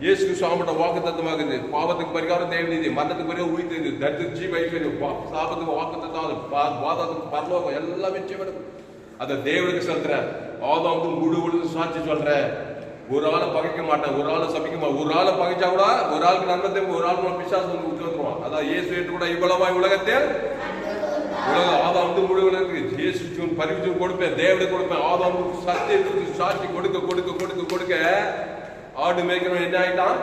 A: இயேசு சுவாமியோட வாக்கு தத்துவமாகுது. பாவத்துக்கு பரிகாரம் தேவ நீதி, மரணத்துக்கு பரிகாரம் உயிர்த்தெழுது, தரித்து ஜீவ ஐஸ்வர்யம், சாபத்துக்கு வாக்கு தத்துவம், வாதத்துக்கு பரலோகம் எல்லாமே ஜீவனுக்கு அதை தேவனுக்கு செலுத்துற. ஆதாமுக்கு முழு சாட்சி சொல்ற. ஒரு ஆளை பகைக்க மாட்டேன், ஒரு ஆளை சபிக்க மாட்டேன். ஒரு ஆளை பகைச்சா கூட ஒரு ஆளுக்கு நன்மத்தை, ஒரு ஆள் பிசாசு வந்து விட்டு வந்துருவான். அதான் இயேசு என்று கூட இவ்வளவாய் உலகத்தில் ஆதாமுக்கு முழு உலகத்துக்கு இயேசு பரிவிச்சு கொடுப்பேன், தேவனுக்கு கொடுப்பேன். ஆதாமுக்கு சத்தியத்துக்கு சாட்சி கொடுக்க கொடுக்க கொடுக்க கொடுக்க ஆடு மேய்க்கிறவன் என்ன ஆயிட்டான்?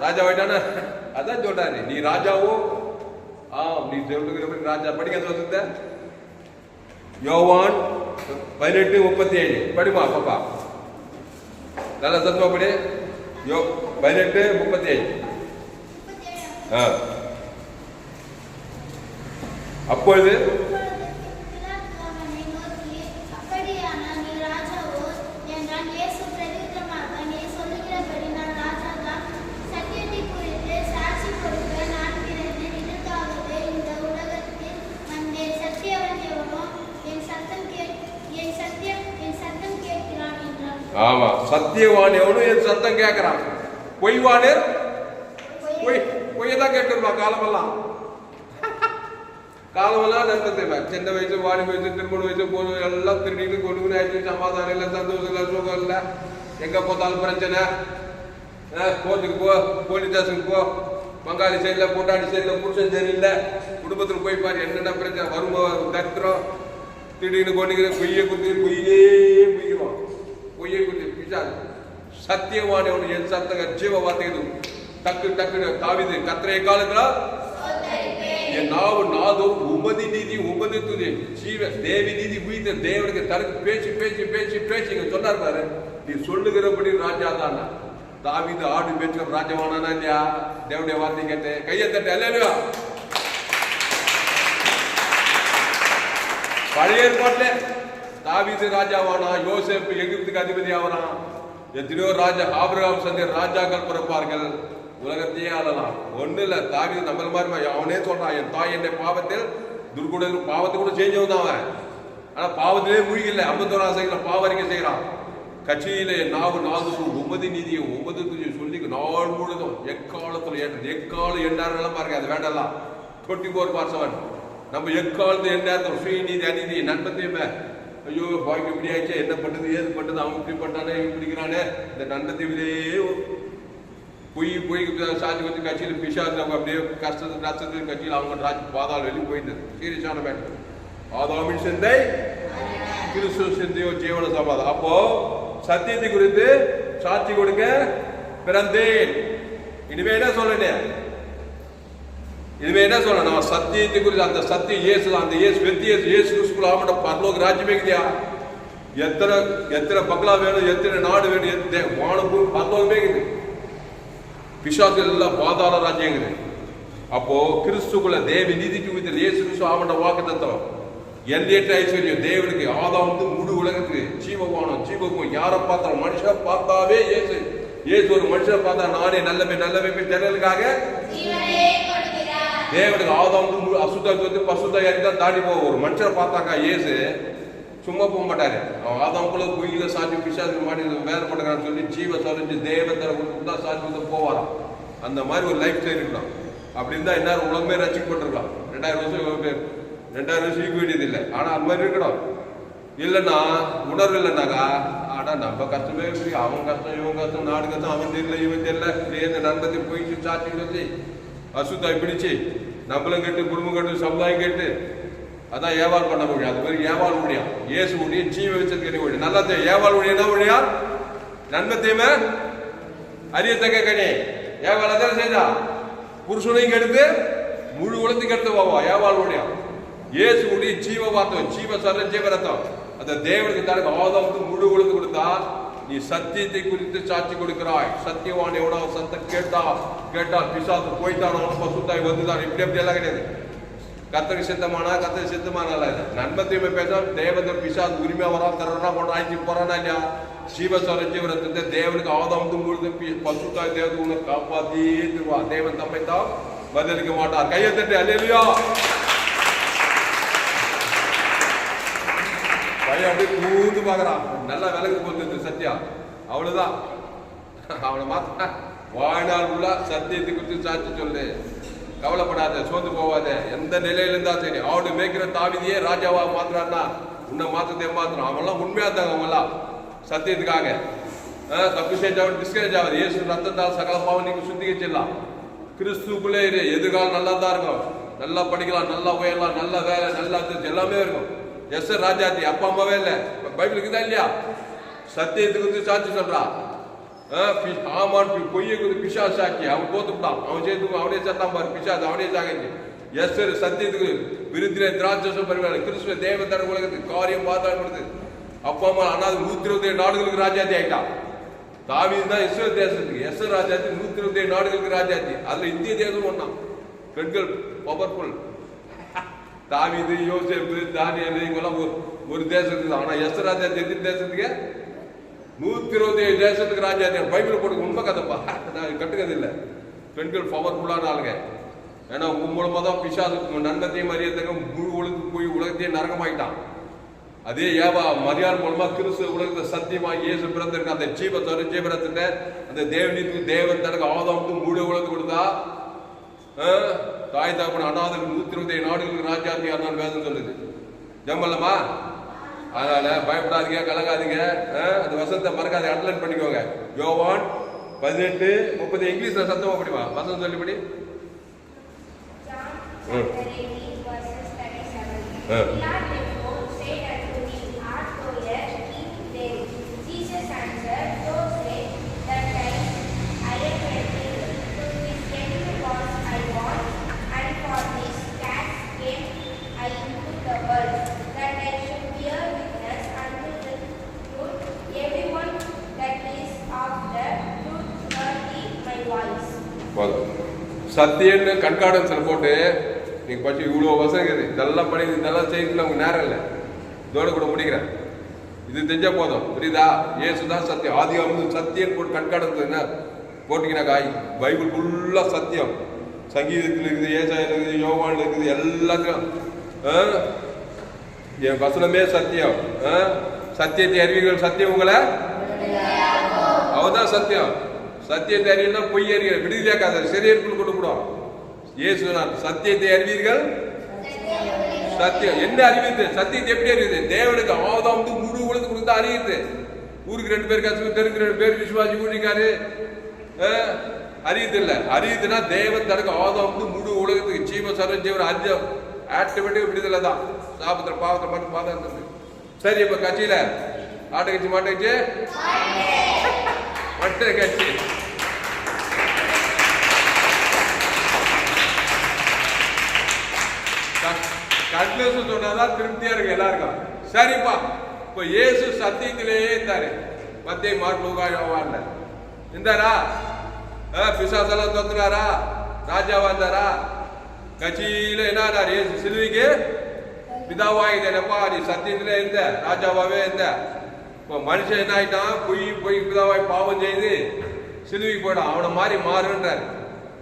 A: ராஜா ஆயிட்டான. அதான் சொல்றாரு, நீ ராஜாவோ நீ தேவனுக்கு ராஜா. படிக்க வந்து யோவான் 18:37 படிமா பாப்பா, நல்லா சத்தமா படி. 18:37. அப்பொழுது ஆமா, சத்தியவான் எவனும் என் சத்தம் கேட்கிறான். பொய்வானே பொய்யதான் கேட்டுருமா. காலமெல்லாம் நம்பத்தை சின்ன வயசு, வாடி வயசு, திருமண வயசு, போது எல்லாம் திருடிட்டு கொண்டு ஆயிடுச்சு. சமாதானம் இல்லை, சந்தோஷம் இல்லை, சுகம் இல்லை. எங்க போத்தாலும் பிரச்சனை. கோர்ட்டுக்கு போ, போலீஸ் ஸ்டேஷனுக்கு போ, பங்காளி சரியில்லை, பொண்டாடி சரியில்லை, புருஷன் சரியில்லை, குடும்பத்தில் போய் பாரு என்னென்ன பிரச்சனை. வறுமை, தரித்திரம், திடீர்னு கொண்டு பொய்யை குத்தி பொய்யிடுவான். பொய்யை குத்தி பிசாசு. சத்தியவான் எவனு என் சத்தங்க ஜீவ வார்த்தை டக்கு டக்கு தாவிது கத்திரைய காலங்களா என் நாவு நாதும் உமதி நீதி உமதி துதி ஜீவ தேவி நீதி உயிர்த்த தேவனுக்கு தனக்கு பேச்சு பேச்சு பேச்சு பேச்சு சொன்னார் பாரு. நீ சொல்லுகிறபடி ராஜா தான். தாவிது ஆடு பேச்சு ராஜாவானா இல்லையா? தேவனுடைய வார்த்தை கேட்டு கையை தட்டு அல்லேலூயா. பழைய ஏற்பாட்டுல தாவீது ராஜாவானா, யோசேப்பு எகிப்துக்கு அதிபதி ஆவறான். எத்தனையோ ராஜா, ஆபிரகாம் சந்தை ராஜாக்கள் பிறப்பார்கள். உலகத்தையே ஆளலாம். ஒண்ணு இல்ல, தாவீது நம்மள மாதிரி அவனே சொல்றான், என் தாய் என்னை பாவத்தில் துர்குணம் பாவத்தை கூட செஞ்சவன் தான் அவன். ஆனா பாவத்திலே மூழ்கில்லை. 51 செய்யலாம், பாவரிக்கை செய்யறான். கட்சியில நாவு நாது உமதி நீதியை உமது சொல்லி நாள் முழுதும் எக்காலத்துல எக்காலம் எண்ணாரெல்லாம் பாருங்க. அது வேண்டாம். 24/7 நம்ம எக்காலத்து எண்ணாயிரம் சுய நீதி அநீதி நண்பத்தையுமே ஐயோ பாய்க்கு இப்படி ஆயிடுச்சு, என்ன பண்றது ஏது பண்றது, அவன் இப்படி பண்றானே இப்படிக்கிறானே. இந்த நண்பத்தையிலே பொய்க்கு சாட்சி வச்சு கட்சியில் பிசாசு அவங்க அப்படியே கஷ்டத்துக்கு நஷ்டத்துக்கு கட்சியில் அவங்க ராஜ் பாதாள வெளியே போயிருந்தது. சீரியஸான மேட்டர். ஆதாமின் சிந்தை கிறிஸ்துவ சிந்தையோ ஜீவன சமாதானம். அப்போ சத்தியத்தை குறித்து சாட்சி கொடுக்க பிறந்தேன். இனிமே என்ன சொல்லணும்? இனிமே என்ன சொல்லணும்? சத்தியத்தை குறித்து அந்த சத்தியம் இயேசு, அந்த இயேசு வெத்தி இயேசு கிறிஸ்துவுல ஆமட பரலோக ராஜ்யமே இல்லையா? எத்தனை பங்களா வேணும், எத்தனை நாடு வேணும், வானம் பரலோகமே இருக்குது. பிசாசு எல்லாம் பாதாள ராஜ்யங்குது. அப்போ கிறிஸ்துக்குள்ள தேவி நீதிக்கு வித்து இயேசு கிறிஸ்து ஆவண்ட வாக்கு தத்துவம் எல்லையற்ற ஐஸ்வர்யம் தேவனுக்கு. ஆதாம் முழு உலகத்துக்கு ஜீவவானம் ஜீவகம். யாரை பார்த்தாலும் மனுஷன் பார்த்தாவே இயேசு ஒரு மனுஷனை பார்த்தா நானே நல்லவே ஜனங்களுக்காக தேவனுக்கு. ஆதாம் அசுத்த பசுத்த தான் தாண்டி போவோம். ஒரு மனுஷனை பார்த்தாக்கா இயேசு சும்மா போக மாட்டாரு. அவன் ஆதாமுக்குள்ள கோயில சாட்சி பிசாசு மாடி வேலை பண்ணுறான்னு சொல்லி ஜீவ சொரிஞ்சு தேவத்தை கொடுத்தா சாட்சி போவாராம். அந்த மாதிரி ஒரு லைஃப் ஸ்டைல் இருக்கலாம். அப்படி இருந்தா என்ன உலகமே ரசிக்கப்பட்டிருக்கலாம். 2000 வருஷம் ஈக்க வேண்டியது இல்லை. ஆனா அது மாதிரி இருக்கணும். இல்லைன்னா உணர்வு இல்லைன்னாக்கா ஆனா நம்ம கஷ்டமே இருக்கு. அவன் கஷ்டம் இவன் கஷ்டம் நாடு கஷ்டம் அவன் தெரியல இவன் தெரியல இப்படி நண்பத்தை போயிட்டு சாட்சி சொல்லி அசுத்தாய் பிடிச்சு நம்மளும் கேட்டு குடும்பம் கேட்டு சமுதாயம் கேட்டு அதான் ஏவாள் பண்ண முடியும். அது மாதிரி ஏவாள் முடியும். இயேசு முடியும் ஜீவ வச்சதுக்கு முடியும். நல்லா ஏவாள் முடியும். என்ன முடியா நன்மத்தையுமே அரியத்தக்க கனி ஏவாள் அதான் செய்தா புருஷனையும் கெடுத்து முழு உலகத்துக்கு எடுத்து போவா. ஏவாள் முடியும். இயேசு முடிய ஜீவ வார்த்தம் ஜீவ சர ஜீவரத்தம் அந்த தேவனுக்கு தனக்கு ஆதாமுக்கு முழு உலகு கொடுத்தா நீ சத்தியத்தை குறித்து சாட்சி கொடுக்கிறாய். சத்தியவான் எவ்வளவு சத்தம் கேட்டால் பிசாசு போய்த்தான் பசுத்தாய் வந்துதான். இப்படி எல்லாம் கிடையாது. கத்தருக்கு சித்தமானால நன்மத்தையுமே பேச தேவதர் பிசாசு உரிமையா வரா தர்றா கொண்டு ஆய்ச்சி போறானா இல்லையா. ஜீவஸ்வர ஜீவரத்தை தேவனுக்கு ஆதாமுக்கு முழுது பசுத்தாய் தேவனுக்கு உன்னை காப்பாத்தி திருவா. தேவன் தம்மை தான் பதிலளிக்க மாட்டார். கையை தட்டு அல்லேலூயா. பையன் அப்படியே கூந்து பாக்குறான். நல்லா விலகு போட்டு சத்யா அவ்வளவுதான். அவனை மாத்த வாழ்நாள் உள்ள சத்தியத்தை குறித்து சாட்சி சொல்லு. கவலைப்படாத, சோர்ந்து போவாத. எந்த நிலையில இருந்தா சரி. அவனு மேய்க்கிற தாவிதியே ராஜாவா மாத்துறான்னா உன்னை மாத்தத்தை மாத்துறான். அவன்லாம் உண்மையா இருந்தாங்க. அவங்கெல்லாம் சத்தியத்துக்காக தப்பு செஞ்சவன் டிஸ்கரேஜ் ஆகுது. இயேசு ரத்தத்தால் சகல பாவம் நீங்க சுத்திகரிச்சிடலாம். கிறிஸ்துக்குள்ளே இரு. எதிர்காலம் நல்லா தான் இருக்கும். நல்லா படிக்கலாம், நல்லா உயரலாம், நல்ல வேலை, நல்லா எல்லாமே இருக்கும். ராஜாத்தி அப்பா அம்மாவே இல்லை. பைபிளுக்கு தான் இல்லையா சத்தியத்துக்கு வந்து சாட்சி சொல்றான். ஆமான் பொய்யை குறித்து பிசாசு சாட்சி அவன் போத்துட்டான். அவன் சேர்த்து அவனே சத்தான் பாரு பிசாசு அவனே சாகிச்சு. சத்தியத்துக்கு விருந்திலே திராட்சம் பரிமாறு கிறிஸ்துவ தேவத்தட உலகத்துக்கு காரியம் பார்த்தாடுது. அப்பா அம்மா அண்ணாது 127 நாடுகளுக்கு ராஜாத்தி ஆயிட்டான். தாவீது தான் இஸ்ரேல் தேசத்துக்கு ராஜாத்தி 127 நாடுகளுக்கு ராஜாத்தி. அதுல இந்திய தேசம் ஒண்ணாம். பெண்கள் பவர்ஃபுல். தாவீது யோசேப்பு தானியேல் இவங்கெல்லாம் ஒரு தேசத்துக்கு தான். ஆனா ராஜாத்தி எத்தனை தேசத்துக்கு 127 தேசத்துக்கு ராஜாத்தி. பைபிள் போட்டு உண்மை கதைப்பா, நான் கட்டுக்கிறது இல்லை. பெண்கள் பவர்ஃபுல்லான ஆளுங்க. ஏன்னா உங்க மூலமா தான் பிசாசு நன்மத்தையும் மரியாதைக்கு முழு உலகத்துக்கு போய் உலகத்தையே நரகமாயிட்டான். அதே ஏவா மரியாதை மூலமா கிறிஸ்து உலகத்தை சத்தியமா இயேசு பிறந்திருக்க அந்த ஜீவரத்தை அந்த தேவனுக்கு தேவன் தனக்கு ஆதாமுக்கு முழு உலகத்து கொடுத்தா தாய் தாப்பன அநாதருக்கு 127 நாடுகளுக்கு ராஜாத்தி ஆனாலும் வேதம் சொல்லுது. ஜம்மல்லமா அதனால பயப்படாதீங்க, கலங்காதீங்க. அந்த வசனத்தை மறக்காத அண்டர்லைன் பண்ணிக்கோங்க. யோவான் 18:30 இங்கிலீஷ்ல சத்தமா படிமா வசனம் சொல்லிபடி. சத்தியன்னு கண்காடன்ஸ்ல போட்டு நீங்க பற்றி இவ்வளோ வசதி இருக்குது. இதெல்லாம் பண்ணி இதெல்லாம் செய்யறதுல உங்க நேரம் இல்லை. இதோட கூட முடிக்கிறேன். இது தெரிஞ்சா போதும். புரியுதா? இயேசுதான் சத்தியம். ஆதிகாரம் சத்தியம் போட்டு கண்காடன்ஸ் என்ன போட்டீங்கன்னாக்கா பைபிள் ஃபுல்லா சத்தியம். சங்கீதத்தில் இருக்குது, ஏசாயில் இருக்குது, யோவான்ல இருக்குது, எல்லாத்தையும் என் வசனமே சத்தியம். சத்தியத்தை அறிவீர்கள், சத்தியம் உங்களை அவதான் சத்தியம். சத்தியத்தை அறிவினா பொய் அறிவியல் விடுதலையாக்காத சரியற்குள் கொண்டு போடும். இயேசு சத்தியத்தை அறிவீர்கள். சத்தியம் என்ன அறிவித்து? சத்தியத்தை எப்படி அறிவிது? தேவனுக்கு ஆதாம் முழு உலகத்துக்கு கொடுத்தா அறிவித்து. ஊருக்கு 2 பேர் கசு, தெருக்கு 2 பேர் விசுவாசி ஊழிக்காரு அறிவித்து இல்ல. அறிவித்துனா தேவன் தனக்கு ஆதாம் முழு உலகத்துக்கு ஜீவ சரஞ்சீவன் அஞ்சம் ஆட்டோமேட்டிக் விடுதலை தான். சாபத்திர பாவத்தை மட்டும் பாதம். சரி, இப்ப கட்சியில ஆட்ட கட்சி மாட்ட கட்சி மற்ற கட்சி கட்லஸ் சொன்னாதான் திருப்தியா இருக்கு எல்லாருக்கும். சரிப்பா இப்ப இயேசு சத்தியத்திலே இருந்தாரு. மத்திய மார்க் இருந்தாரா? பிசாசெல்லாம் தோத்துனாரா? ராஜாவா இருந்தாரா? கட்சியில என்ன இயேசு சிலுவைக்கு பிதாவாயிட்டேனப்பா, நீ சத்தியத்திலே இருந்த, ராஜாவாவே இருந்த. இப்போ மனுஷன் என்ன ஆயிட்டான்? பொய் பிதாவாய் பாவம் செய்து சிலுவைக்கு போயிடான். அவனை மாதிரி மாறுன்றாரு.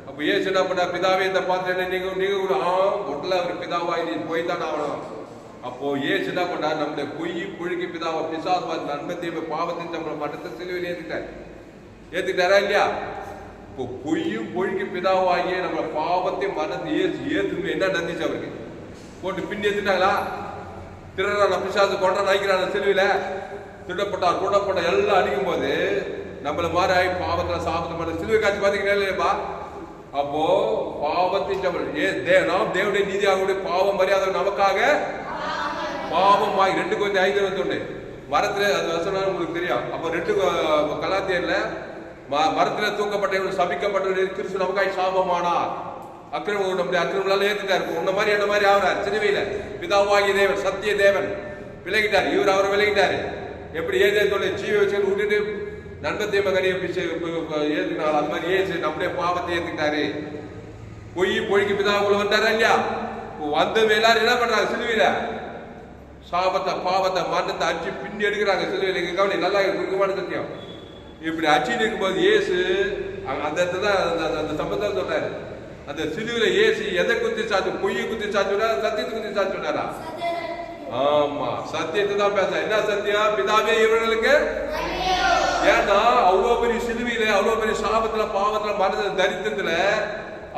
A: அப்ப ஏசு என்ன பண்ண? பிதாவே இந்த பாத்திரம் நீங்க கூட ஒட்டல அவர் பிதாவாய் நீ போய் தானே ஆகணும். அப்போ ஏசு என்ன பண்ணார்? நம்முடைய பொய்க்கு பிதாவை பிசாசுவாதி நன்மத்தையும் பாவத்தின் நம்மளை மட்டத்தை சிலுவையில் ஏத்துக்கிட்டாரா இல்லையா? இப்போ பொய்க்கு பிதாவாகிய நம்ம பாவத்தை மனத்தை ஏத்துமே என்ன நடந்துச்சு? அவருக்கு போட்டு பின் ஏத்துட்டாங்களா? திருடரான பிசாசு கொண்டான் நினைக்கிறான சிலுவையில திருடப்பட்டார் கூடப்பட்ட எல்லாம் அடிக்கும் போது நம்மள மாதிரி ஆகி பாவத்துல சாபத்தை பண்ண சிலுவை காட்சி பாத்தீங்கன்னா இல்லையாப்பா? அப்போ பாவத்தின் நாம் தேவனுடைய நீதியாக பாவம் மரியாதை நமக்காக பாவம் 2:5 மரத்துல அது வசனம் உங்களுக்கு தெரியும். அப்போ 2 கலாத்தியர்ல மரத்துல தூக்கப்பட்ட சபிக்கப்பட்ட கிறிஸ்து நமக்காக சாபமானார். அக்கிரமம் நம்முடைய அக்கிரமங்களால ஏத்துட்டாரு. உன்ன மாதிரி என்ன மாதிரி ஆகிறார் சிலுவையில. பிதாவாகிய தேவன் சத்திய தேவன் விலகிட்டார். இவர் அவரை விலகிட்டாரு. எப்படி ஏதேத்தோட ஜீவ வச்சு விட்டுட்டு நன்மத்தை மகனை ஏத்துக்கினாலும் அது மாதிரி ஏசு நம்முடைய பாவத்தை ஏத்துக்கிட்டாரு. பொய்க்கு பிதாவுக்குள்ள வந்தாரா இல்லையா? வந்தவங்க எல்லாரும் என்ன பண்றாங்க? சிலுவையில சாபத்தை பாவத்தை மரணத்தை அடிச்சு பின்னி எடுக்கிறாங்க. சிலுவையில இங்க கவனி, நல்லா முக்கியமான சத்தியம். இப்படி அடிச்சுட்டு இருக்கும்போது ஏசு அந்த இடத்துல அந்த சம்பந்தம் சொல்றாரு. அந்த சிலுவையில ஏசு எதை குத்தி சாச்சு? பொய்யை குத்தி சாச்சுனா சத்தியத்தை குத்தி சாச்சுனாரா? ஆமா, சத்தியத்தை தான் பேச. என்ன சத்தியம்? பிதாவே இவர்களுக்கு. ஏன்னா அவ்வளவு பெரிய சிலுவையில அவ்வளவு பெரிய சாபத்துல பாவத்துல மனத தரித்திரத்துல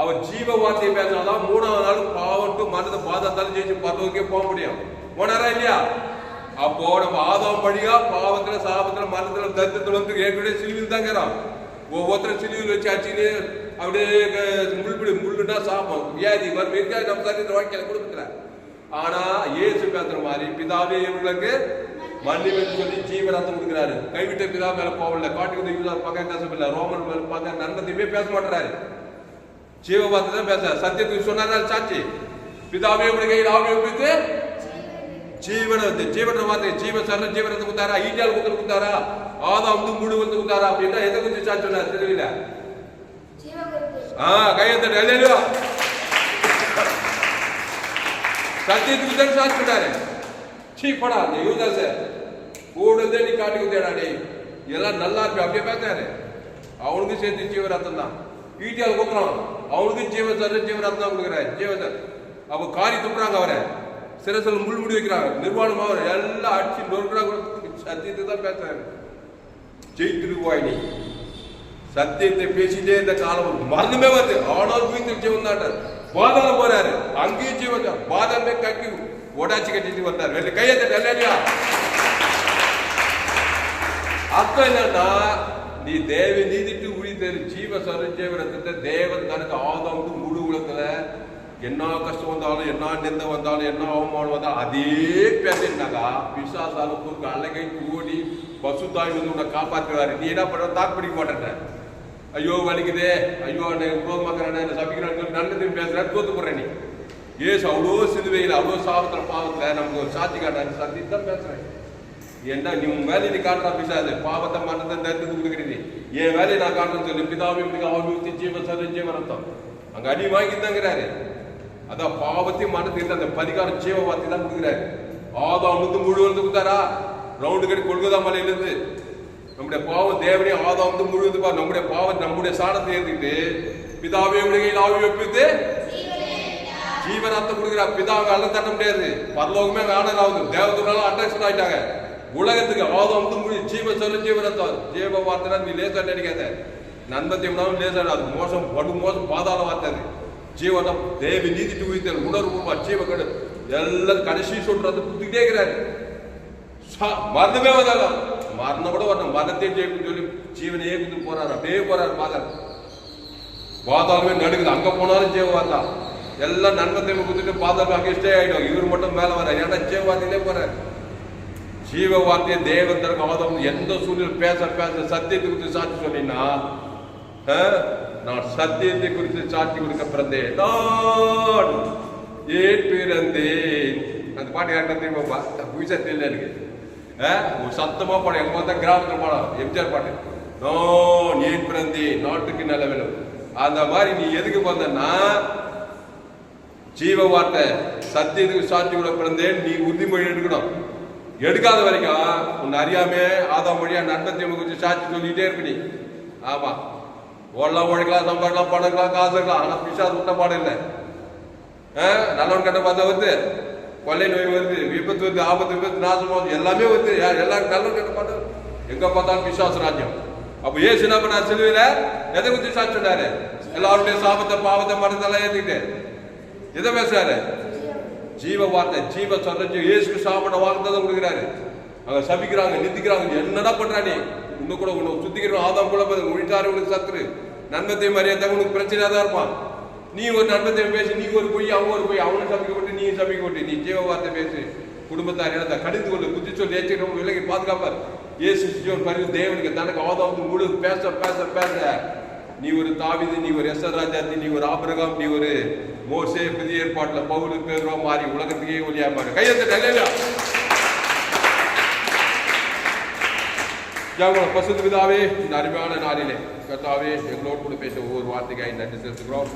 A: அவர் ஜீவ வார்த்தையை பேசினாதான் 3ஆவது நாள் பாவம் டு மனத பாதத்தாலும் ஜெயிச்சு பரலோகே போக முடியும். போனாரா இல்லையா? அப்போ நம்ம ஆதாம் படியா பாவத்துல சாபத்துல மனத்துல தரித்திரத்துல வந்து ஏற்கனவே சிலுவையில் தான் இருக்கிறோம். ஒவ்வொருத்தரும் சிலுவையில் வச்சு அச்சுன்னு அப்படியே முள்ளுனா சாபம் வியாதி வரும் இருக்கா நம்ம சரீரத்தில் வாழ்க்கையில கொடுக்குற. ஆனா ஏசு பேசுற மாதிரி பிதாவே இவர்களுக்கு மன்னிப்பு சொல்லி ஜீவரத்தம் கொடுக்கிறாரு. கைவிட்ட பிதா மேல போகல, காட்டுக்கு பக்கம் பேசவில்லை, ரோமன் மேல பார்க்க நன்மத்தையுமே பேச மாட்டாரு. ஜீவபாத்தை தான் பேச. சத்தியத்துக்கு சொன்னார் சாட்சி. பிதாவே உடைய கையில் ஆவி ஒப்பித்து ஜீவன வார்த்தை ஜீவ சரண ஜீவனத்தை கொடுத்தாரா? ஈட்டியால் கொடுத்தாரா? ஆதாம் மூடு வந்து கொடுத்தாரா? அப்படின்னா எதை குறித்து சாட்சி சொன்னார் தெரியல. கையெழுத்து சத்தியத்துக்கு தான் சாட்சி சொன்னாரு. சீப்படா அந்த யூதாச கூடுதே நீ காட்டுக்கு தேடாடே எல்லாம் நல்லா இருப்பேன் அப்படியே பேசாரு. அவனுக்கு சேர்த்து ஜீவரத்தம் தான் ஈட்டியால் கொடுக்குறான். அவனுக்கு ஜீவரத்தம் தான் கொடுக்குறாரு. ஜீவசர் அப்ப காரி துப்புறாங்க, அவரை சிரசில் முள்முடி வைக்கிறாங்க, நிர்வாணம் அவர் எல்லாம் அடிச்சு நொறுக்கிறாங்க. சத்தியத்தை தான் பேசுறாரு. ஜெயித்துருவாய் நீ சத்தியத்தை பேசிட்டே இந்த காலம் மறந்துமே வருது. ஆனால் வீட்டு ஜீவன் தாண்டார். பாதாளம் போறாரு, அங்கேயும் ஜீவன் தான். பாதாளமே கட்டி ஓடாச்சு கட்டிட்டு வந்தார். ரெண்டு கையை தட்டலையா? அர்த்தம் என்னன்னா நீ தேவி நீதிட்டு உழித்தரு ஜீவ சரஞ்சீவனத்தை தேவன் தனக்கு ஆதாமுக்கு முழு உலகத்துல என்ன கஷ்டம் வந்தாலும் என்ன நிந்த வந்தாலும் என்ன அவமானம் வந்தாலும் அதே பேசினாக்கா பிசாசாலும் குறுக்கு அழகை ஓடி பசுத்தாய் வந்து உன்னை காப்பாற்றுவாரு. நீ என்ன பண்ற? தாக்கு பிடிக்க மாட்டேன்ற. ஐயோ வலிக்குதே, ஐயோ குரோதமாக்குறேன் சபிக்கிறான் நல்லதையும் பேசுறேன் தோத்து போடுறேன். நீ ஏசு அவ்வளோ சிலுவையில் அவ்வளோ சாபத்துல பாவத்துல நமக்கு ஒரு சாட்சி காட்டுறாரு. சத்தியம் தான் பேசுறேன். என்ன நீ உன் வேலையை நீ காட்டுறா பிசாது பாவத்தை மாற்றத்தை தடுத்து கொடுக்குறீங்க. என் வேலையை நான் காட்டுறேன்னு சொல்லி பிதாவை அவனுக்கு ஜீவ சரி ஜீவனத்தம் அங்க அடி வாங்கித்தாங்கிறாரு. அதான் பாவத்தையும் மாற்றத்தை அந்த பரிகாரம் ஜீவ வார்த்தை தான் கொடுக்குறாரு. ஆதாம் முழு வந்து கொடுத்தாரா? ரவுண்டு கட்டி கொள்கதா மலையிலிருந்து நம்முடைய பாவம் தேவனே ஆதாம் முழுவது பாரு. நம்முடைய பாவம் நம்முடைய சாணத்தை ஏற்றுக்கிட்டு பிதாவே ஆவி வைப்பித்து ஜீவனத்தை கொடுக்குறாரு. பிதாவை அல்ல தட்ட முடியாது. பரலோகமே ஆனல் ஆகுது. தேவதூரால அட்ராக்ஷன் ஆயிட்டாங்க உலகத்துக்கு. ஆதாம் முழு ஜீவ சொல்லு ஜீவனத்தம் ஜீவ வார்த்தை நீ லேசா நினைக்காத. நன்மத்தையும் லேசா அது மோசம் படு மோசம் பாதாள வார்த்தை. ஜீவனம் தேவி நீதிட்டு உயிர்த்தல் உணர்வுமா ஜீவக்கடு எல்லாம் கடைசி சொல்றது புத்திக்கிட்டே இருக்கிறாரு. மரணமே வந்தாலும் மரணம் கூட வரணும். மரணத்தையும் ஜெயிக்கும் சொல்லி ஜீவனையே குத்து போறாரு. அப்படியே போறாரு. பாதாளமே நடுக்குது. அங்க போனாலும் ஜீவவார்த்தா எல்லாம் நன்மத்தையும் குத்துட்டு பாதாளம் அங்கே ஸ்டே ஆயிடும். இவர் மட்டும் மேல வர. ஏன்னா ஜீவவார்த்தையிலே போறாரு. ஜீவ வார்த்தையை தேவன் தனக்கு ஆதாம் எந்த சூழ்நிலை பேச சத்தியத்தை குறித்து சாட்சி சொன்னீங்கன்னா நான் சத்தியத்தை குறித்து சாட்சி கொடுக்க பிறந்தேன். நான் ஏன் பிறந்தேன் அந்த பாட்டு யாருன்னா தெரியுமாப்பா? புதுசா தெரியல எனக்கு. சத்தமா பாடம். எங்க பார்த்தா கிராமத்துல பாடம் எம்ஜிஆர் பாட்டு, நான் ஏன் பிறந்தேன் நாட்டுக்கு நல்ல வேணும். அந்த மாதிரி நீ எதுக்கு வந்தன்னா ஜீவ வார்த்தை சத்தியத்துக்கு சாட்சி கூட பிறந்தேன் நீ உறுதிமொழி எடுக்கணும். எடுக்காத வரைக்கும் உன்னை அறியாம ஆதாம் வழியா நண்பத்தை குறித்து சாட்சி சொல்லிட்டே இருப்ப நீ. ஆமா, ஓடலாம், உழைக்கலாம், சம்பாடலாம், பணம் இருக்கலாம், காசு இருக்கலாம். ஆனா பிசாசு விட்ட பாடம் இல்லை. நல்லவன் கட்ட பார்த்தா வந்து கொள்ளை நோய் வருது, விபத்து வருது, ஆபத்து விபத்து, நாசம் வருது, எல்லாமே வருது. எல்லாரும் நல்லவன் கட்ட பார்த்தா எங்க பார்த்தாலும் பிசாசு ராஜ்யம். அப்ப ஏசு என்ன பண்ணார்? சிலுவையில எதை குறித்து சாட்சி சொன்னாரு? எல்லாருடைய சாபத்தை பாவத்தை மறந்தெல்லாம் ஏத்துக்கிட்டு எதை பேசுறாரு? ஜீவ வார்த்தை, ஜீவ சொல்ற இயேசுக்கு சாப்பிட வார்த்தை கொடுக்குறாரு. அவங்க சபிக்கிறாங்க, நிந்திக்கிறாங்க. என்னடா பண்றா நீ? இன்னும் கூட உன்னை சுத்திக்கிறோம். ஆதாம் கூட ஒழித்தாரு உனக்கு சத்துரு. நன்மத்தை மரியாதை உனக்கு பிரச்சனையா தான் இருப்பான். நீ ஒரு நன்மத்தை பேசி, நீ ஒரு பொய், அவங்க ஒரு பொய், அவனை சபிக்கப்பட்டு நீ சபிக்கப்பட்டு, நீ ஜீவ வார்த்தை பேசி குடும்பத்தார் இடத்த கடிந்து கொண்டு புத்தி சொல்லி ஏற்றிக்கிறோம் விலகி பாதுகாப்பார். இயேசு பரிவு தேவனுக்கு தனக்கு ஆதாம் முழு பேச பேச பேச நீ ஒரு தாவீது, நீ ஒரு எஸ்தர் ராஜாத்தி, நீ ஒரு ஆபிரகாம், நீ ஒரு மோசே, புதிய ஏற்பாட்டுல பவுலு பேதுரு மாறி உலகத்துக்கே ஒளியா மாறு. கையெழுத்து பசுத்து பிதாவே, இந்த அருமையான நாளிலே கர்த்தாவே எங்களோடு கூட பேச ஒவ்வொரு வார்த்தைக்காய் நன்றி செலுத்துகிறோம்.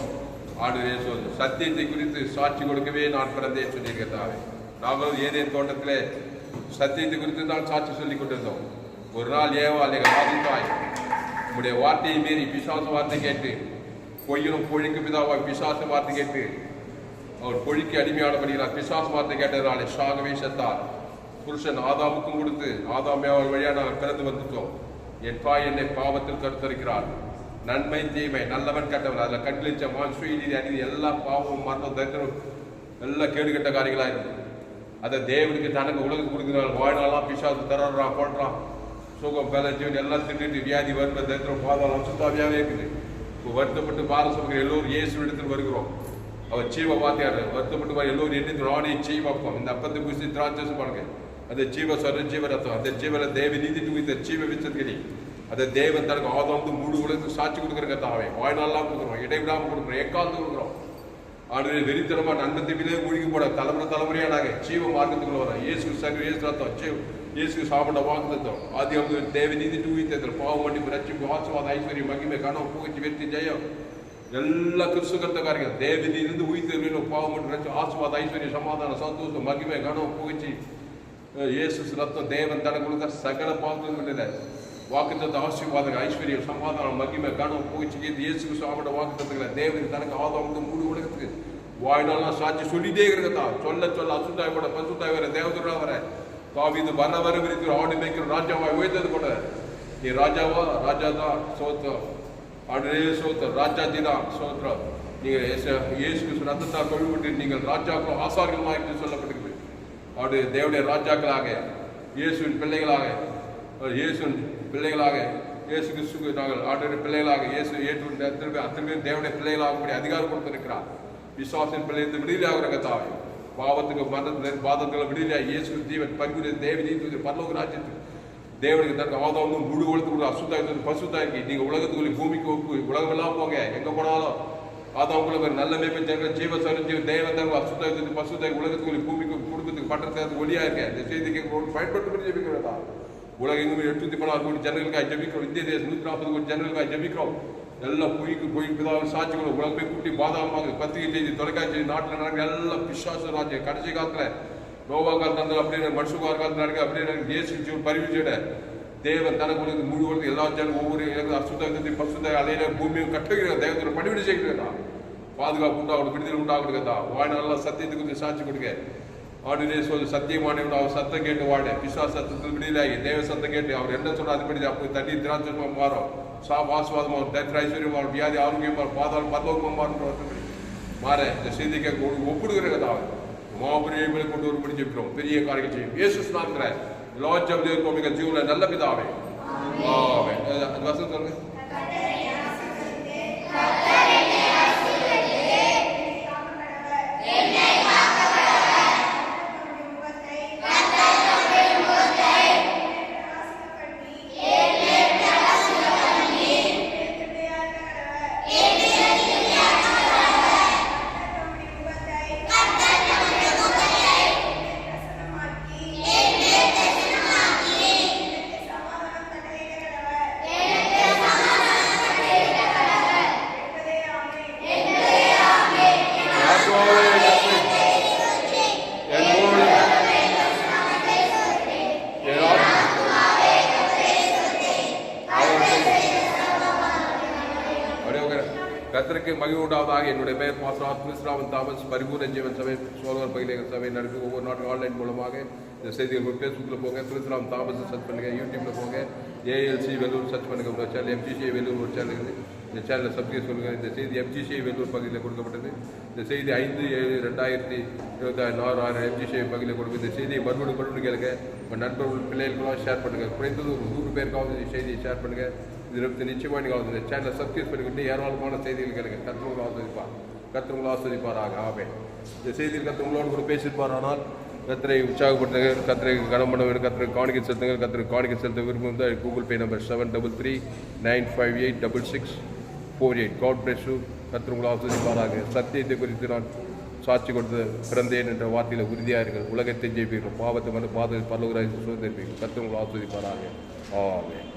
A: ஆண்டவரே சொல் சத்தியத்தை குறித்து சாட்சி கொடுக்கவே நான் பிறந்தேன் சொல்லி கர்த்தாவே. நாங்களும் ஏதேன் தோட்டத்திலே சத்தியத்தை குறித்து தான் சாட்சி சொல்லிக் கொண்டிருந்தோம். ஒரு நாள் ஏவாள் எங்கள் ஆதித்தாய் உங்களுடைய வார்த்தையை மீறி பிசாசு வார்த்தை கேட்டு பொய்யனும் பொழிக்கு பிதாவாய் பிசாசு வார்த்தை கேட்டு அவர் பொழிக்கு அடிமையானபடினார். பிசாசு வார்த்தை கேட்டதுனாலே சாகவே செத்தார். புருஷன் ஆதாமுக்கும் கொடுத்து ஆதாம் ஏவாள் வழியா நாங்கள் பிறந்து வந்துட்டோம். என் தாய் என்னை பாவத்தில் கருத்தரிக்கிறார். நன்மை தீமை நல்லவன் கட்டவன் அதில் கட்டளிச்ச மாசுயிலி அநீதி எல்லா பாவமும் மரணம் தரித்திரம் எல்லாம் கேடுகட்ட காரியங்களா இருக்கு. அதை தேவனுக்கு தனக்கு உலகத்துக்கு கொடுக்குறாள். வாழ்நாளாம் பிசாசு தர்றான், போடுறான், சுகம் பல ஜீவன் எல்லாம் தின்னுட்டு வியாதி வறுமை தரித்திரம் பாதாளம் சுத்தாவியாவே இருக்குது. இப்போ வருத்தப்பட்டு பாரசபைகள் எல்லோரும் இயேசு இடத்தில் வருகிறோம். அவர் ஜீவ வார்த்தையார் வருத்தப்பட்டு எல்லோரும் எண்ணி நானே ஜீவப்பம் இந்த அப்பத்தை பூசி திராட்சை பாருங்க. அதை ஜீவ சொல்ற ஜீவ ரத்தம் அந்த ஜீவன தேவ நீதி தூக்கித்த ஜீவ விச்சத்கிரி அதை தேவன் தனக்கு ஆதாம் முழு உலகத்துக்கு சாட்சி கொடுக்குறங்க தாவே. வாழ்நாள்லாம் கொடுக்குறோம், இடைவிடாமல் கொடுக்குறோம், எக்காலத்து கொடுக்குறோம். ஆண்டு வெறித்தனமா நன்மத்திலே மூழ்கி போட தலைமுறை தலைமுறையா நாங்கள் ஜீவ மார்க்கத்துக்குள்ள வரோம். இயேசு சகர் இயேசு ரத்தம் இயேசு சாப்பிட வாக்குத்தம் ஆதி அவங்க தேவ நீதி தூக்கித்த பாவம் மன்னிப்பு ரட்சிப்பு ஆசீர்வாத ஐஸ்வர்யம் மகிமை கனம் புகழ்ச்சி வெற்றி ஜெயம் எல்லா கிறிஸ்துகத்த காரியங்கள் தேவ நீதி உயிர்த்து பாவம் மன்னிப்பு ரட்சி ஆசீர்வாத ஐஸ்வர்யம் சமாதானம் சந்தோஷம் மகிமை கனம் புகழ்ச்சி இயேசு ரத்தம் தேவன் தனக்கு கொடுத்த சகல பாவங்கள் வாக்குத்தத்தை ஆசீர்வாத ஐஸ்வர்யம் சமாதானம் மகிமை கனம் புகழ்ச்சி இயேசுக்கு சாப்பிட வாக்குத்தங்களை தேவன் தனக்கு ஆதாம் மூடு உலகத்துக்கு வாழ்நாள்லாம் சாட்சி சொல்லிட்டே இருக்கிறதா. சொல்ல சொல்ல அசுத்தாய் கூட பசுத்தாய் வர தேவதூரா வர தாவீது வர வர விரித்து ஆடு மேய்க்கிற ராஜாவா உயர்த்தது கூட நீ ராஜாவா ராஜா தான் சோத்திரம் ஆடே சோத்திரம் ராஜாஜி தான் சோத்திரம். நீங்கள் இயேசு ரத்தத்தால் கொழுவிட்டு நீங்கள் ராஜாக்களும் ஆசாரியமாக என்று சொல்லப்பட்டிருக்கு. ஆடு தேவனுடைய ராஜாக்களாக இயேசுவின் பிள்ளைகளாக இயேசுவின் பிள்ளைகளாக இயேசு கிறிஸ்துக்கு நாங்கள் ஆடுடைய பிள்ளைகளாக இயேசு ஏற்று அத்தனை பேர் தேவனுடைய பிள்ளைகளாக அதிகாரம் கொடுத்திருக்கிறார். விசுவாசின் பிள்ளைந்து விடுதலையாக தாவே பாவத்துக்கு மரணத்தில் பாதத்தில் விடுதலையாக இயேசு ஜீவன் பரிபுரிய தேவ நீதி பரலோக ராஜ்யத்துக்கு தேவனுக்கு தனக்கு ஆதாம் முழு உலகத்துக்கு அசுத்தாய் பசுத்தாக்கி நீங்கள் உலகத்துக்குள்ளே பூமிக்கு ஒப்பு உலகமெல்லாம் போங்க எங்கே போனாலும் ஆதாம் நல்ல மேய்ப்பன் ஜனங்கள் ஜீவ சரி தேவன் தனக்கு அசுத்தாய் பசுத்தாய் உலகத்துக்குள்ளே பூமிக்கு குடும்பத்துக்கு பட்டத்துக்கு ஒளியா இருக்க இந்த செய்திக்கு பயன்படுத்தி ஜெபிக்கிறதா. உலகம் எங்குமே 816 கோடி ஜனங்களுக்காக ஜெபிக்கிறோம். இந்திய தேசம் 140 கோடி ஜனங்களுக்காக ஜெபிக்கிறோம். எல்லாம் பொய்க்கு சாட்சி கூட உலகமே குட்டி பாதாளமாக பத்திரிகை செய்தி தொலைக்காட்சி நாட்டில் நடக்கிற எல்லாம் பிசாசு ராஜ்யம் கடைசி காலத்தில் நோவா காலத்தில் அப்படின்னு மனுஷுகார காலத்தில் நடக்க அப்படின்னு இயேசு பரிவிச்சோட தேவன் தனக்கு முழு உலகத்து எல்லா ஜனம் ஒவ்வொரு அசுத்தத்தை பசுத்த அலையில பூமியும் கட்டுகிற தேவத்தோட பணிவிடை செய்கிறதா. பாதுகாப்பு உண்டாகணும், விடுதலை உண்டாகணுங்கதா. வாழ்நாள் சத்தியத்துக்கு கொஞ்சம் சாட்சி கொடுங்க. ஆண்டு சொல்லு சத்தியமான அவர் சத்தம் கேட்டு வாழ விசுவாச சத்தத்தில் விடுதலாகி தேவ சத்தம் கேட்டு அவர் என்ன சொல்ற அதுபடி அப்போ தண்ணி திராட்சமா மாறும் ஆசுவாதமா தரித்திர ஐஸ்வர்யம் மாறும் வியாதி ஆரோக்கியம் மாறும் பாதாளம் பரலோகமா மாறும் மாற இந்த செய்திக்கு ஒப்பிடுகிறதா மாபெரிய கொண்டு வரும்படி ஜெபிக்கிறோம். பெரிய காரியம் செய்யும் இயேசு நாமத்திலே லார்ட் ஜெப தேவ ஜீவன நல்ல பிதாவே ஆமென். அந்த வசனம் சொல்லுங்க. கர்த்தருக்கு மகிமை உண்டாவதாக. என்னுடைய பெயர் பாஸ்டர் ஆத்மிஸ்ராமன் தாமஸ். பரிபூர்ண ஜீவன் சபை சோழர் பகுதியில் சபை நடக்கும். ஒவ்வொரு நாட்டும் ஆன்லைன் மூலமாக இந்த செய்திகள் ஃபேஸ்புக்கில் போங்க, துளசிராம் தாமஸ் சர்ச் பண்ணுங்கள். யூடியூப்பில் போங்க, ஏஎல்சி வெல்லூர் சர்ச் பண்ணுங்கள். ஒரு சேனல் எம்ஜிசி வெல்லூர் ஒரு சேனல் இருக்குது. இந்த சேனலை சப்ஸ்கிரைப் சொல்லுங்கள். இந்த செய்தி எம்ஜிசி வெல்லூர் பகுதியில் கொடுக்கப்பட்டது. இந்த செய்தி 5/7/2024 எம்ஜிசி பகுதியில் கொடுக்கும். இந்த செய்தியை மறுபடியும் கேளுங்க. உங்கள் நண்பர்கள் பிள்ளைகளுக்கெல்லாம் ஷேர் பண்ணுங்கள். குறைந்தது ஒரு 100 பேருக்காவது இந்த செய்தியை ஷேர் பண்ணுங்கள். இதில் நிச்சயமாக நீங்கள் இந்த சேனலை சப்ஸ்கிரைப் பண்ணிக்கிட்டு ஏராளமான செய்திகள் கேளுங்க. கர்த்தர் ஆஸ்வதிப்பார். கர்த்தர் ஆஸ்வதிப்பாராக. ஆமே. இந்த செய்தியில் கர்த்தர் உங்களோடு கூட பேசியிருப்பார். ஆனால் கர்த்தரை உற்சாகப்படுத்துங்க, கர்த்தரை கனம் பண்ண வேண்டும், கர்த்தரை காணிக்கை செலுத்துங்க. கர்த்தரை காணிக்கை செலுத்த விரும்பும் தான் Google Pay number 7339588848. God bless you. கர்த்தர் உங்களை ஆஸ்வதிப்பாராக. சத்தியத்தை குறித்து நான் சாட்சி கொடுத்து பிறந்தேன் என்ற வார்த்தையில் உறுதியாக இருங்கள். உலகத்தை ஜெயிப்பீர்கள். பாவத்தை வந்து பாதத்தில் பரலோகராஜ்யத்தை சுதந்திரிப்பீர்கள். கர்த்தர் உங்களை ஆஸ்வதிப்பாராக. ஆமென்.